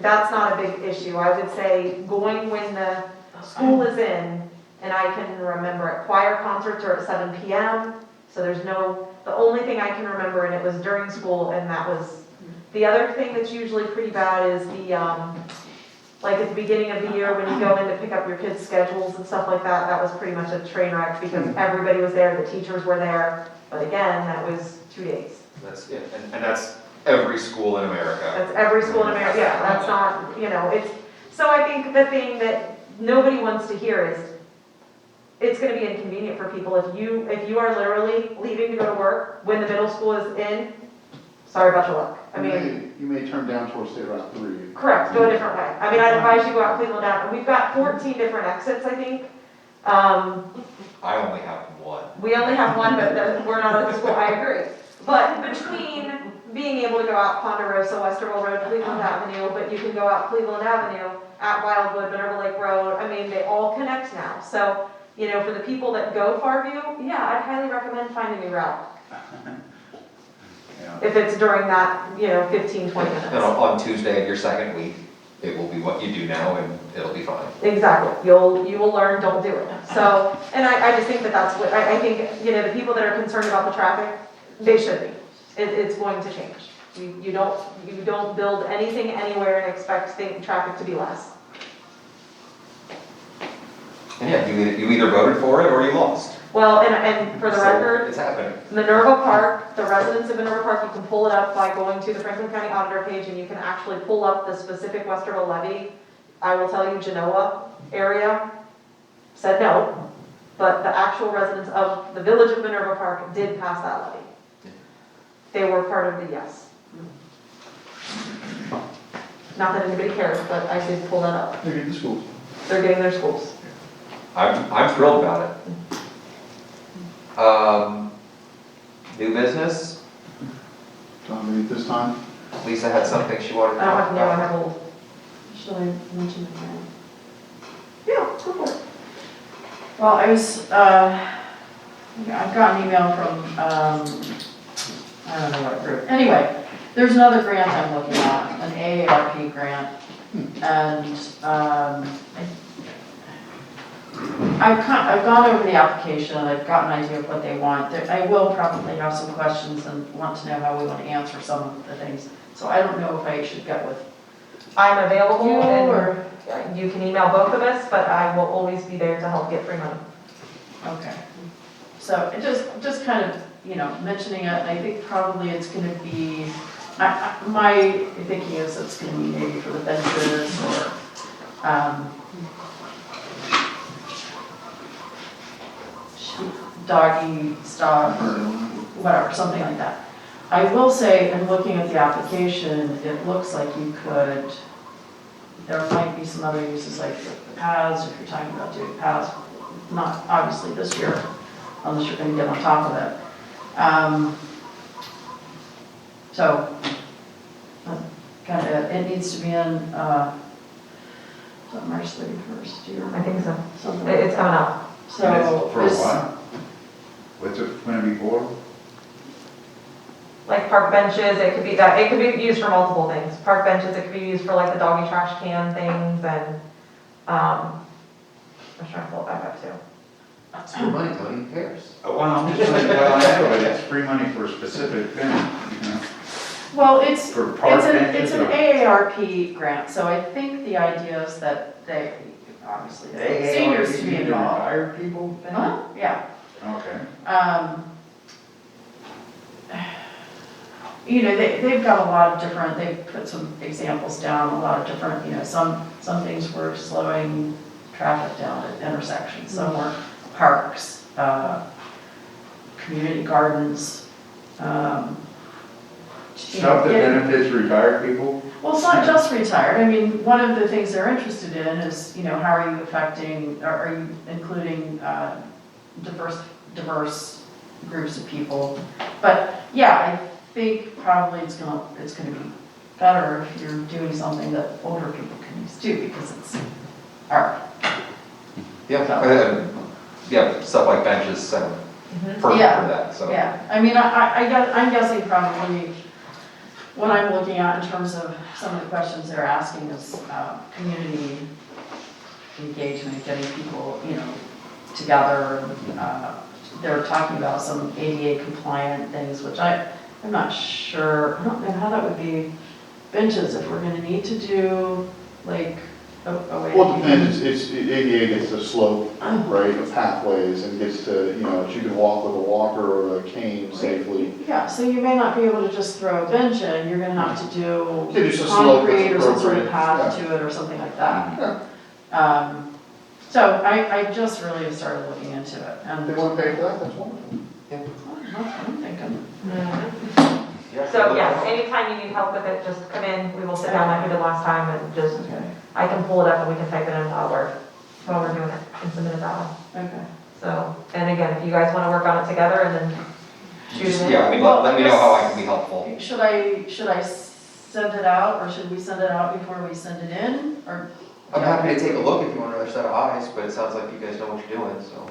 that's not a big issue. I would say going when the school is in, and I can remember at choir concerts are at 7 p.m., so there's no, the only thing I can remember, and it was during school, and that was, the other thing that's usually pretty bad is the, like at the beginning of the year when you go in to pick up your kids' schedules and stuff like that, that was pretty much a train wreck because everybody was there, the teachers were there, but again, that was 2 days. That's it, and that's every school in America. That's every school in America, yeah, that's not, you know, it's, so I think the thing that nobody wants to hear is, it's gonna be inconvenient for people if you are literally leaving to go to work when the middle school is in, sorry about your luck. I mean, You may turn down towards State Route 3. correct, go a different way. I mean, I'd advise you go out Cleveland Ave, we've got 14 different exits, I think. I only have one. We only have one, but we're not at the school, I agree. But between being able to go out Ponderosa, Westerville Road, Cleveland Avenue, but you can go out Cleveland Avenue, at Wildwood, Minerva Lake Road, I mean, they all connect now. So, you know, for the people that go Farview, yeah, I'd highly recommend finding a new route. Yeah. If it's during that, 15, 20 minutes. And on Tuesday of your second week, it will be what you do now and it'll be fine. Exactly, you will learn, don't do it. So, and I just think that's what, I think, the people that are concerned about the traffic, they should be. It's going to change. You don't build anything anywhere and expect traffic to be less. And yeah, you either voted for it or you lost. Well, and for the So, record, it's happening. Minerva Park, the residents of Minerva Park, you can pull it up by going to the Franklin County Auditor page and you can actually pull up the specific Westerville levy. I will tell you, Genoa area said no, but the actual residents of the village of Minerva Park did pass that levy. They were part of the yes. Not that anybody cares, but I did pull that up. Maybe the schools. They're getting their schools. I'm thrilled about it. New business? Maybe this time. Lisa had something she wanted to I don't talk have, no, I about. have old. Should I mention it again? Yeah, go for it. Well, I've got an email from, I don't know what group. Anyway, there's another grant I'm looking at, an AARP grant. And I've gone over the application and I've got an idea of what they want. I will probably have some questions and want to know how we want to answer some of the things. So I don't know if I should get with I'm available you and or, you can email both of us, but I will always be there to help get free money. okay. So it just kind of, mentioning it, and I think probably it's gonna be, my thinking is it's gonna be maybe for the benches or, doggy stuff or whatever, something like that. I will say, in looking at the application, it looks like you could, there might be some other uses like the paths, if you're talking about doing paths, not obviously this year, unless you're gonna get on top of it. So, kind of, it needs to be in, is that March 31st, do you remember? I think so. Something like It's that. coming up. So. And it's for a this- while? What's it gonna be for? Like park benches, it could be used for multiple things. Park benches, it could be used for like the doggy trash can things and, I'm trying to pull it back up too. That's your money, Tony, who cares? Well, I'm just saying, well, I know, but it's free money for a specific thing, you know, Well, it's for park it's benches an or. AARP grant, so I think the idea is that they, obviously, they want seniors to be involved. Retired people thing? Huh? Yeah. Okay. You know, they've got a lot of different, they've put some examples down, a lot of different, you know, some things were slowing traffic down at intersections, some were parks, community gardens, Stuff that benefits retired people? well, it's not just retired, I mean, one of the things they're interested in is, you know, how are you affecting, or are you including, diverse groups of people? But, yeah, I think probably it's gonna be better if you're doing something that older people can use too, because it's art. Yeah, stuff like benches and perfect for Yeah. that, so. Yeah, I mean, I'm guessing probably what I'm looking at in terms of some of the questions they're asking is community engagement, getting people, you know, together. They're talking about some ADA compliant things, which I'm not sure, I don't know how that would be benches, if we're gonna need to do like a way. Well, it depends, ADA gets the slope, right, of pathways and gets to, you know, you can walk with a walker or a cane safely. Yeah, so you may not be able to just throw a bench in, you're gonna have to do Yeah, just a slope that's concrete or some sort of appropriate, path yeah. to it or something like that. Yeah. So I just really started looking into it, If and they want to pay for that, that's wonderful. that's what I'm thinking. So yes, anytime you need help with it, just come in, we will sit down like we did last time and just, Okay, I can pull it up and we can type it in while we're doing it and submit it that way. okay. So, and again, if you guys wanna work on it together and then shoot Just, it in. yeah, I mean, Well, let me I know how I guess- can be helpful. Should I send it out, or should we send it out before we send it in, or? I'm happy to take a look if you want another set of eyes, but it sounds like you guys know what you're doing, so.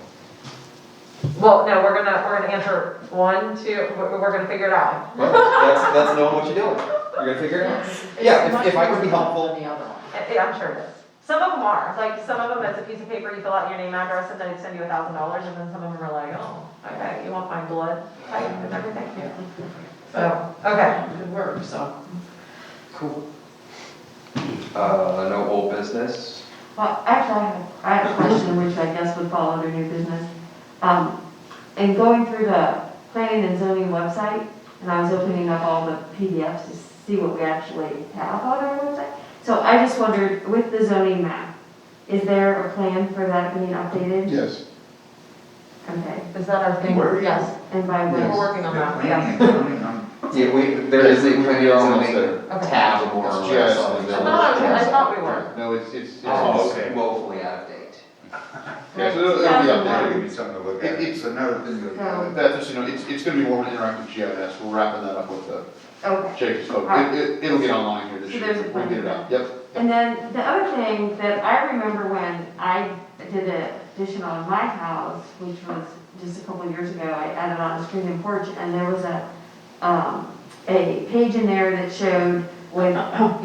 Well, no, we're gonna answer 1, 2, we're gonna figure it out. Well, that's knowing what you're doing. You're gonna figure it out. It's Yeah, much if I can more be than helpful. The other one. I'm sure it is. Some of them are, like, some of them, it's a piece of paper, you fill out your name, address, and then it send you $1,000, and then some of them are like, oh, okay, you want my blood type and everything? So, okay. Good work, so. Cool. No old business. Well, actually, I have a question which I guess would fall under new business. In going through the planning and zoning website, and I was opening up all the PDFs to see what we actually have on our website. So I just wondered, with the zoning map, is there a plan for that being updated? Yes. Okay, Is that our thing? Where are you? Yes, and by we're when? working on The that, planning yes. and zoning, Yeah, there is a planning You're and almost zoning Okay. tab more or It's less just- on the I village. thought we were. No, it's. Oh, okay. Woefully out of date. Yeah, so it'll be That'll updated. give you something to look at. It's another thing to. That's just, you know, it's gonna be more of an interactive GIS, we're wrapping that up with Okay. Jacob's folks. Right. It'll get online here this So year, there's a we'll get it plan. out, yep. And then the other thing that I remember when I did an addition on my house, which was just a couple of years ago, I added on a screen and porch, and there was a page in there that showed when,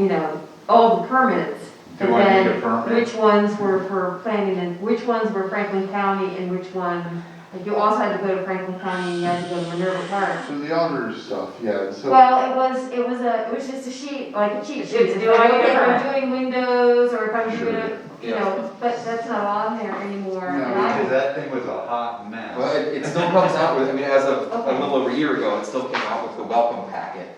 you know, all the permits. Do And I need a then permit? which ones were for planning and which ones were Franklin County and which one, like you also had to go to Franklin County and you had to go to Minerva Park. So the auditor's stuff, yeah, so. Well, it was just a sheet, like a cheat sheet. It's It's doing like, it okay, if I'm different. doing windows, or if I'm Sure. doing, you know, but that's not on there anymore. No, And Because I, that thing was a hot mess. Well, it still comes out with, I mean, as of a Okay. little over a year ago, it still came out with the welcome packet.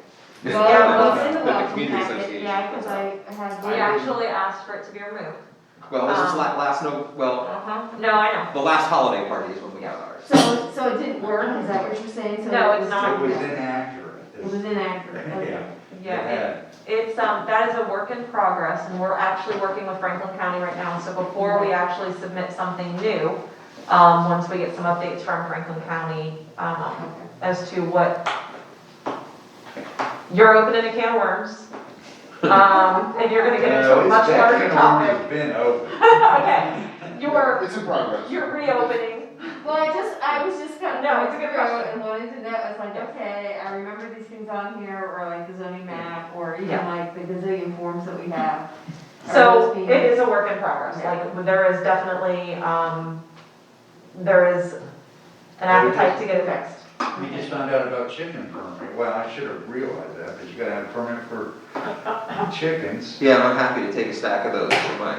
well, it's in the But welcome community packet, association yeah, because puts out. I have. We actually asked for it to be removed. Well, this was last, well, No, I know. the last holiday party is when we got ours. So it didn't work, is that what you're saying? So No, it it's was- not. It was inaccurate. It was inaccurate, okay. Yeah, it's, that is a work in progress, and we're actually working with Franklin County right now, so before we actually submit something new, once we get some updates from Franklin County, as to what, you're opening a can of worms, and you're gonna get into a much larger topic. It's been open. Okay, you're It's in progress. reopening. Well, I was just kind of. No, it's a good going through question. And wanted to know, I was like, okay, I remember these things on here, or like the zoning map, or even Yeah. like the gazillion forms that we have. So being- it is a work in progress, Yeah. like, there is definitely, there is an appetite to get it fixed. We just found out about chicken permit. Well, I should have realized that, but you gotta have a permit for chickens. Yeah, and I'm happy to take a stack of those to my,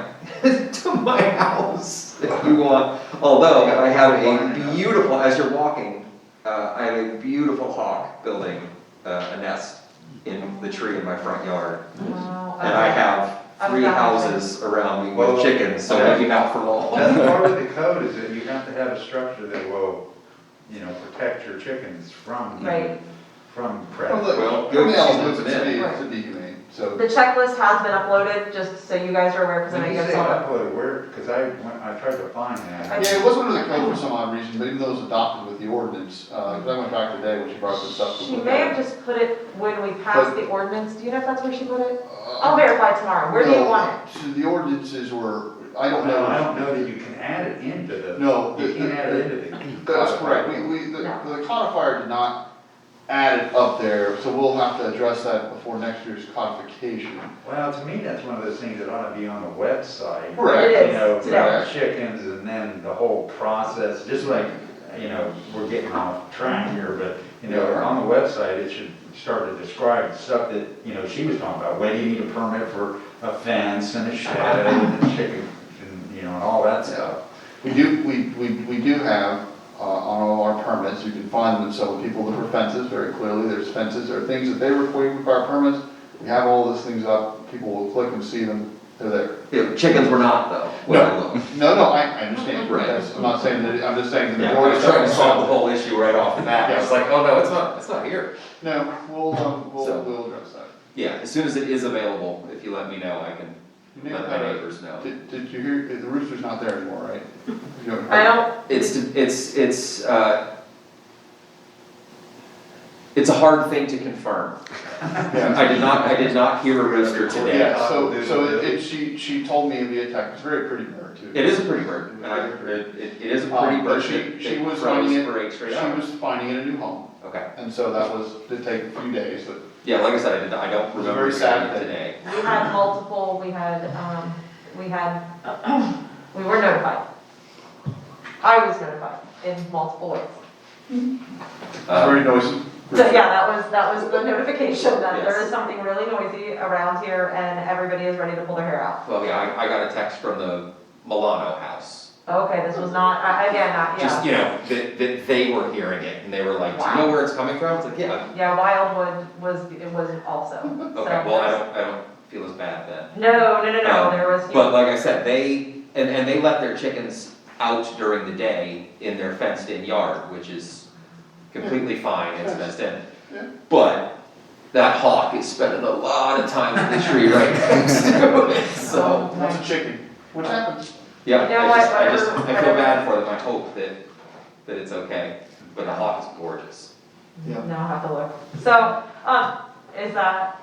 to my house if you want. Although I have a beautiful, as you're walking, I have a beautiful hawk building a nest in the tree in my front yard. And I have 3 houses around me Well, with chickens, so that- maybe not for long. That's part of the code, is that you have to have a structure that will, you know, protect your chickens from, Right. from Well, predators. look, Well, the only good element season's to be, Right. to be humane, so. The checklist has been uploaded, just so you guys are aware, because I know When you you guys say saw it. uploaded, where, because I tried to find that. Yeah, it wasn't under the code for some odd reason, but even though it was adopted with the ordinance, because I went back today when she brought this up. to She look may at have it. just put it when we passed the ordinance, do you know if that's where she put it? Uh, I'll verify tomorrow, where do you no, want it? so the ordinances were, I don't No, know. I don't know that you can add it into the. No, You the- can't add it into the. That's correct, the codifier did not add it up there, so we'll have to address that before next year's codification. Well, to me, that's one of those things that ought to be on the website. Correct. It You know, is, today. for chickens and then the whole process, just like, you know, we're getting off track here, but, you know, on the website, it should start to describe stuff that, you know, she was talking about. When do you need a permit for a fence and a shed and a chicken, and, you know, and all that stuff. We do have, on all our permits, you can find them in several people look for fences, very clearly, there's fences, there are things that they require permits. We have all those things up, people will click and see them, they're there. Yeah, chickens were not though, when I looked. No, I understand, Right. I'm not saying that, I'm just saying the Yeah, I majority was of trying to solve the stuff. whole issue right off the bat. I was like, oh no, it's not here. No, we'll So- address that. Yeah, as soon as it is available, if you let me know, I can You let need- my neighbors know. Did you hear, the rooster's not there anymore, right? You haven't heard? I don't, It's a hard thing to confirm. Yeah. I did not hear a rooster today. Yeah, she told me via text, it's a very pretty bird too. It is a pretty bird, and it is a pretty But bird. she that was crows finding it, for 8 straight she hours. was finding it a new home, Okay, and so that was, did take a few days, but yeah, like I said, I don't It was a remember very sad hearing it day. today. we had multiple, we were notified. I was notified in multiple ways. it's very noisy. So, yeah, that was the notification that there is something really noisy around here and everybody is ready to pull their hair out. Well, yeah, I got a text from the Milano house. Okay, this was not, Just, you know, that they were hearing it, and they were like, do you know where it's coming from? It's like, yeah. Yeah, Wildwood was also. Okay, well, I don't feel as bad then. No, there was. But like I said, they let their chickens out during the day in their fenced-in yard, which is completely fine, it's fenced in. Yeah. But that hawk is spending a lot of time in the tree right next to it, so. That's a chicken, which happens. Yeah, You know I feel whatever- bad for them, I hope that it's okay, but the hawk is gorgeous. Yeah. No, I'll have to look. So, is that,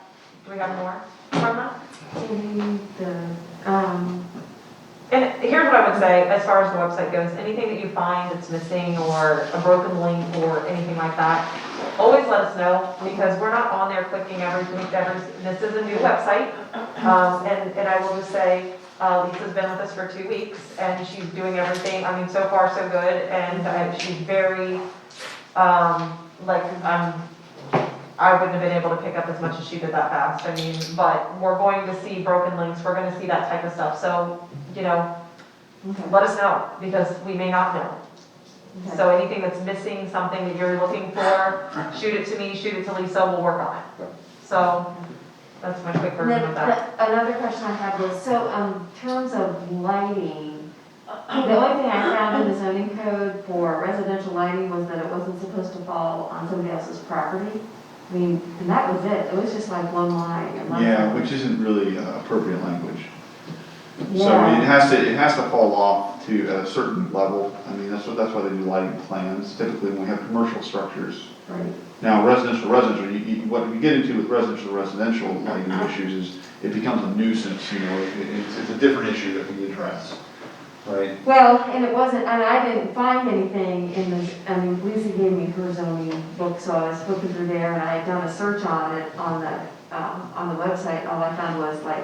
do we have more from that? And here's what I would say, as far as the website goes, anything that you find that's missing or a broken link or anything like that, always let us know, because we're not on there clicking this is a new website. And I will just say, Lisa's been with us for 2 weeks, and she's doing everything, I mean, so far so good, and she's very, I wouldn't have been able to pick up as much as she did that fast, I mean, but we're going to see broken links, we're gonna see that type of stuff, so, you know, let us know, because we may not know. So anything that's missing, something that you're looking for, shoot it to me, shoot it to Lisa, we'll work on it. So, that's my quick version of that. Another question I have is, so, in terms of lighting, the only thing I found in the zoning code for residential lighting was that it wasn't supposed to fall on somebody else's property. I mean, and that was it, it was just like one line. Yeah, which isn't really appropriate language. So Yeah. it has to fall off to a certain level. I mean, that's why they do lighting plans, typically when we have commercial structures. Right. Now, residential, what we get into with residential lighting issues is it becomes a nuisance, you know, it's a different issue that we address, right? Well, and it wasn't, and I didn't find anything in the, I mean, Lisa gave me her zoning book, so I was flipping through there, and I had done a search on it on the website, and all I found was like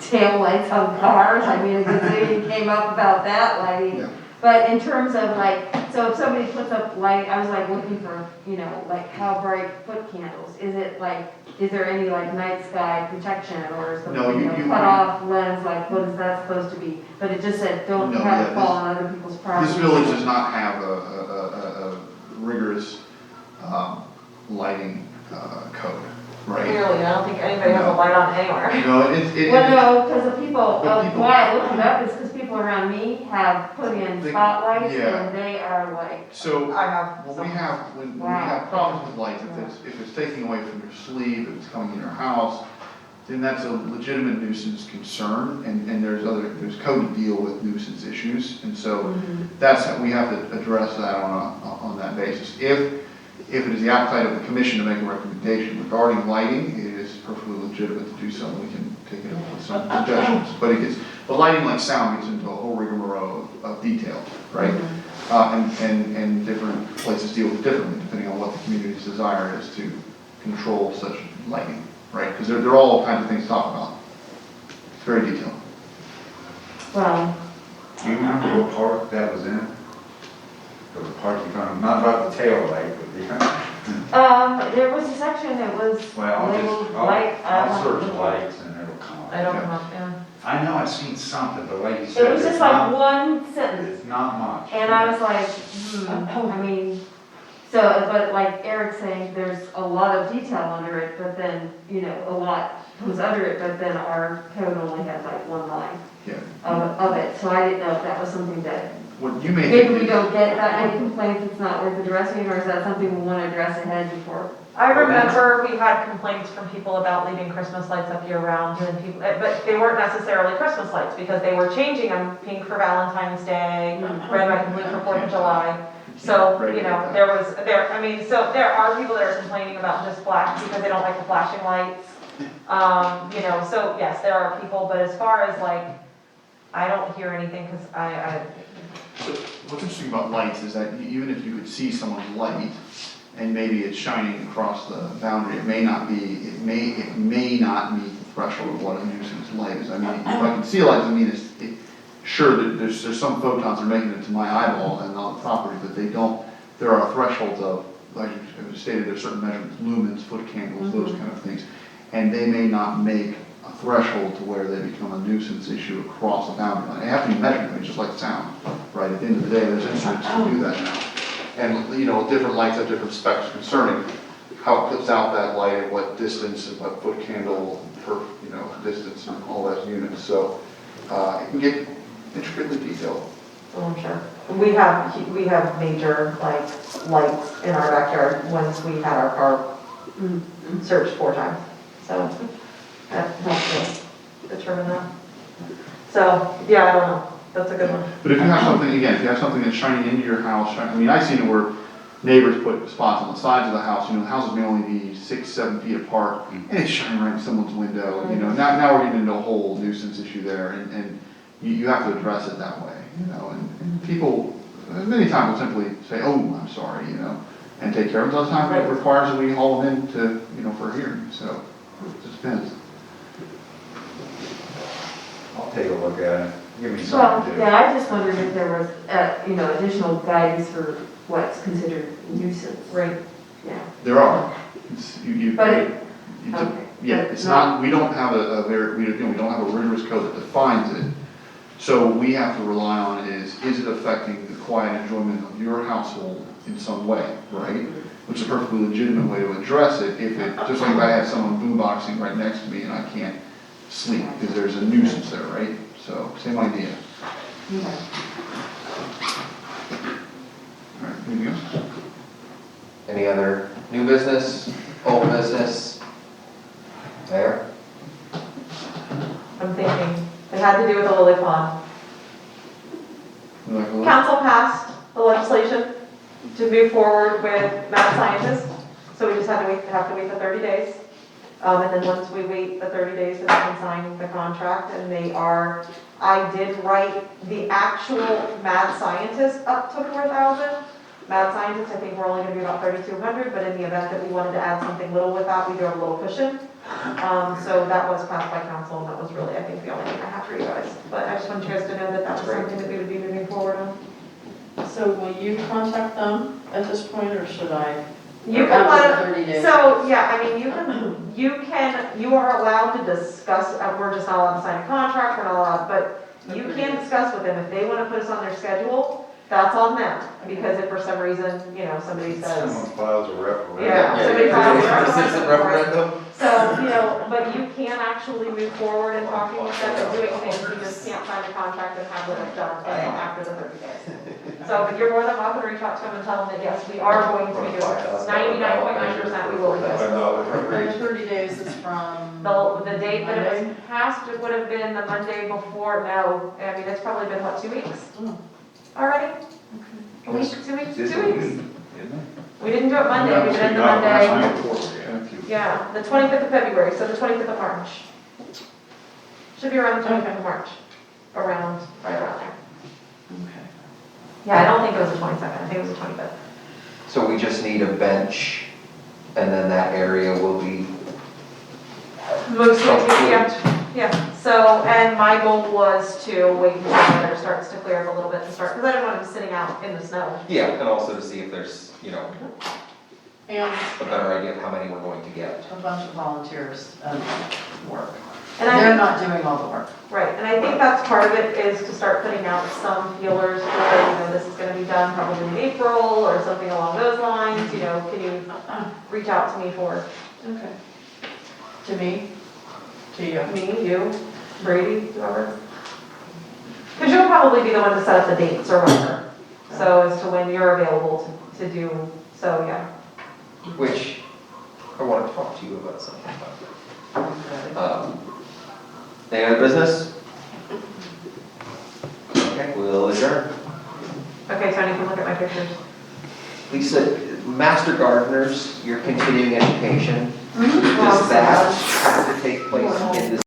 tail lights on cars. I mean, a gazillion came up about that lighting. Yeah. But in terms of like, so if somebody puts up light, I was like looking for, you know, like how bright foot candles? Is it like, is there any like night sky protection or some, No, you you- know, you- cut off lens, like what is that supposed to be? But it just said, don't No, have yeah, it fall on other people's property. This village does not have a rigorous lighting code, right? Clearly, I don't think anybody has a light on anywhere. No, Well, no, because the people, But people- why I looked it up is because people around me have put in They- spotlights yeah. and they are like, so, I have when some. we have, when we Wow. have problems with lights, if it's taking away from your sleep, if it's coming in your house, then that's a legitimate nuisance concern, and there's code to deal with nuisance issues, and so that's, we have to address that on that basis. If it is the appetite of the commission to make a recommendation regarding lighting, it is perfectly legitimate to do so, and we can take it up with some suggestions. But lighting like sound gets into a whole rigmarole of detail, right? And different places deal with it differently, depending on what the community's desire is to control such lighting, right? Because there are all kinds of things to talk about. It's very detailed. well, Do you remember what park that was in? It was a park in front of, not about the tail light, but there was a section that was well, labeled light. I'll search lights and it'll come up. I don't come up, yeah. I know I've seen something, but like you said, It was just it's like not, one sentence. it's not much. And I was like, I mean, so, but like Eric's saying, there's a lot of detail under it, but then, you know, a lot comes under it, but then our code only has like one line Yeah. of it. So I didn't know if that was something that, What you may maybe think we is, don't get that many complaints, it's not worth addressing, or is that something we want to address ahead before? I remember we had complaints from people about leaving Christmas lights up year round, and people, but they weren't necessarily Christmas lights, because they were changing them, pink for Valentine's Day, red, white, and blue for 4th of July. So, you know, there are people that are complaining about just black because they don't like the flashing lights. You know, so yes, there are people, but as far as like, I don't hear anything, because what's interesting about lights is that even if you could see someone's light, and maybe it's shining across the boundary, it may not meet the threshold of what a nuisance light is. I mean, if I can see a light, I mean, sure, there's some photons that are making it to my eyeball and on the property, but they don't, there are thresholds of, like you stated, there's certain measurements, lumens, foot candles, those kind of things. And they may not make a threshold to where they become a nuisance issue across the boundary line. They have to be measured, I mean, just like sound, right? At the end of the day, there's instruments to do that now. And, you know, different lights have different specs concerning how it puts out that light, at what distance, and what foot candle per, you know, distance and all that units. So, it can get intricately detailed. I'm sure. We have major like lights in our backyard once we had our car searched 4 times. So that helps to determine that. So, yeah, I don't know. That's a good one. But if you have something, again, if you have something that's shining into your house, I mean, I've seen it where neighbors put spots on the sides of the house, you know, the houses may only be 6-7 feet apart, and it's shining right in someone's window, you know, now we're getting into a whole nuisance issue there, and you have to address it that way, you know, and people, many times will simply say, oh, I'm sorry, you know, and take care of it. Other times it requires that we haul them in to, you know, for a hearing, so it just depends. I'll take a look at it, give me Well, something to do. yeah, I just wondered if there was, you know, additional guidance for what's considered nuisance. Right. Yeah. There are, it's, you, But it's- okay. yeah, it's not, we don't have a very, we don't have a rigorous code that defines it. So we have to rely on is it affecting the quiet enjoyment of your household in some way, right? Which is a perfectly legitimate way to address it, if it, just like if I have someone boomboxing right next to me and I can't sleep, because there's a nuisance there, right? So, same idea. Okay. All right, anything else? Any other new business, old business? There? I'm thinking, it had to do with the lily pond. You like a little? Council passed the legislation to move forward with mad scientists, so we just have to wait the 30 days. And then once we wait the 30 days, then we can sign the contract, and I did write the actual mad scientist up to 4,000. Mad scientists, I think we're only gonna be about 3,200, but in the event that we wanted to add something little with that, we do have a little cushion. So that was passed by council, and that was really, I think, the only thing I have for you guys. But I just wanted you guys to know that that was something that we would be moving forward on. So will you contact them at this point, or should I? You Or can after let, the 30 days? so, yeah, I mean, you are allowed to discuss, we're just not allowed to sign a contract, we're not allowed, but you can discuss with them, if they wanna put us on their schedule, that's on them, because if for some reason, you know, somebody says, Someone files a referendum. yeah, somebody files a Citizen referendum? So, you know, but you can actually move forward in talking with them and doing things, you just can't sign a contract and have it done until after the 30 days. So, but you're more than welcome to reach out to them and tell them that, yes, we are going to be doing this, 99.9% we will be doing this. And the 30 days is from? The date that it Monday? was passed, it would have been the Monday before, no, I mean, it's probably been, what, 2 weeks Oh. already? A week, 2 weeks, This 2 is weeks? isn't it? We didn't do it Monday, we did it the Monday, yeah, the 25th of February, so the 25th of March. Should be around the 25th of March, right around there. Okay. Yeah, I don't think it was the 22nd, I think it was the 25th. So we just need a bench, and then that area will be Mostly, complete. yeah, so, and my goal was to wait until the weather starts to clear up a little bit to start, because I didn't want them sitting out in the snow. Yeah, and also to see if there's, you know, And a better idea of how many we're going to get. a bunch of volunteers and work. And I They're think, not doing all the work. right, and I think that's part of it, is to start putting out some feelers for, you know, this is gonna be done probably in April, or something along those lines, you know, can you reach out to me for Okay. To me? To you? me, you, Brady, whoever? Because you'll probably be the one to set up the dates or whatever, so as to when you're available to do, so, yeah. Which I want to talk to you about something. Any other business? Okay, we'll adjourn. Okay, Tony, you can look at my pictures. Lisa, Master Gardeners, your continuing education, Well, does that have to take place in this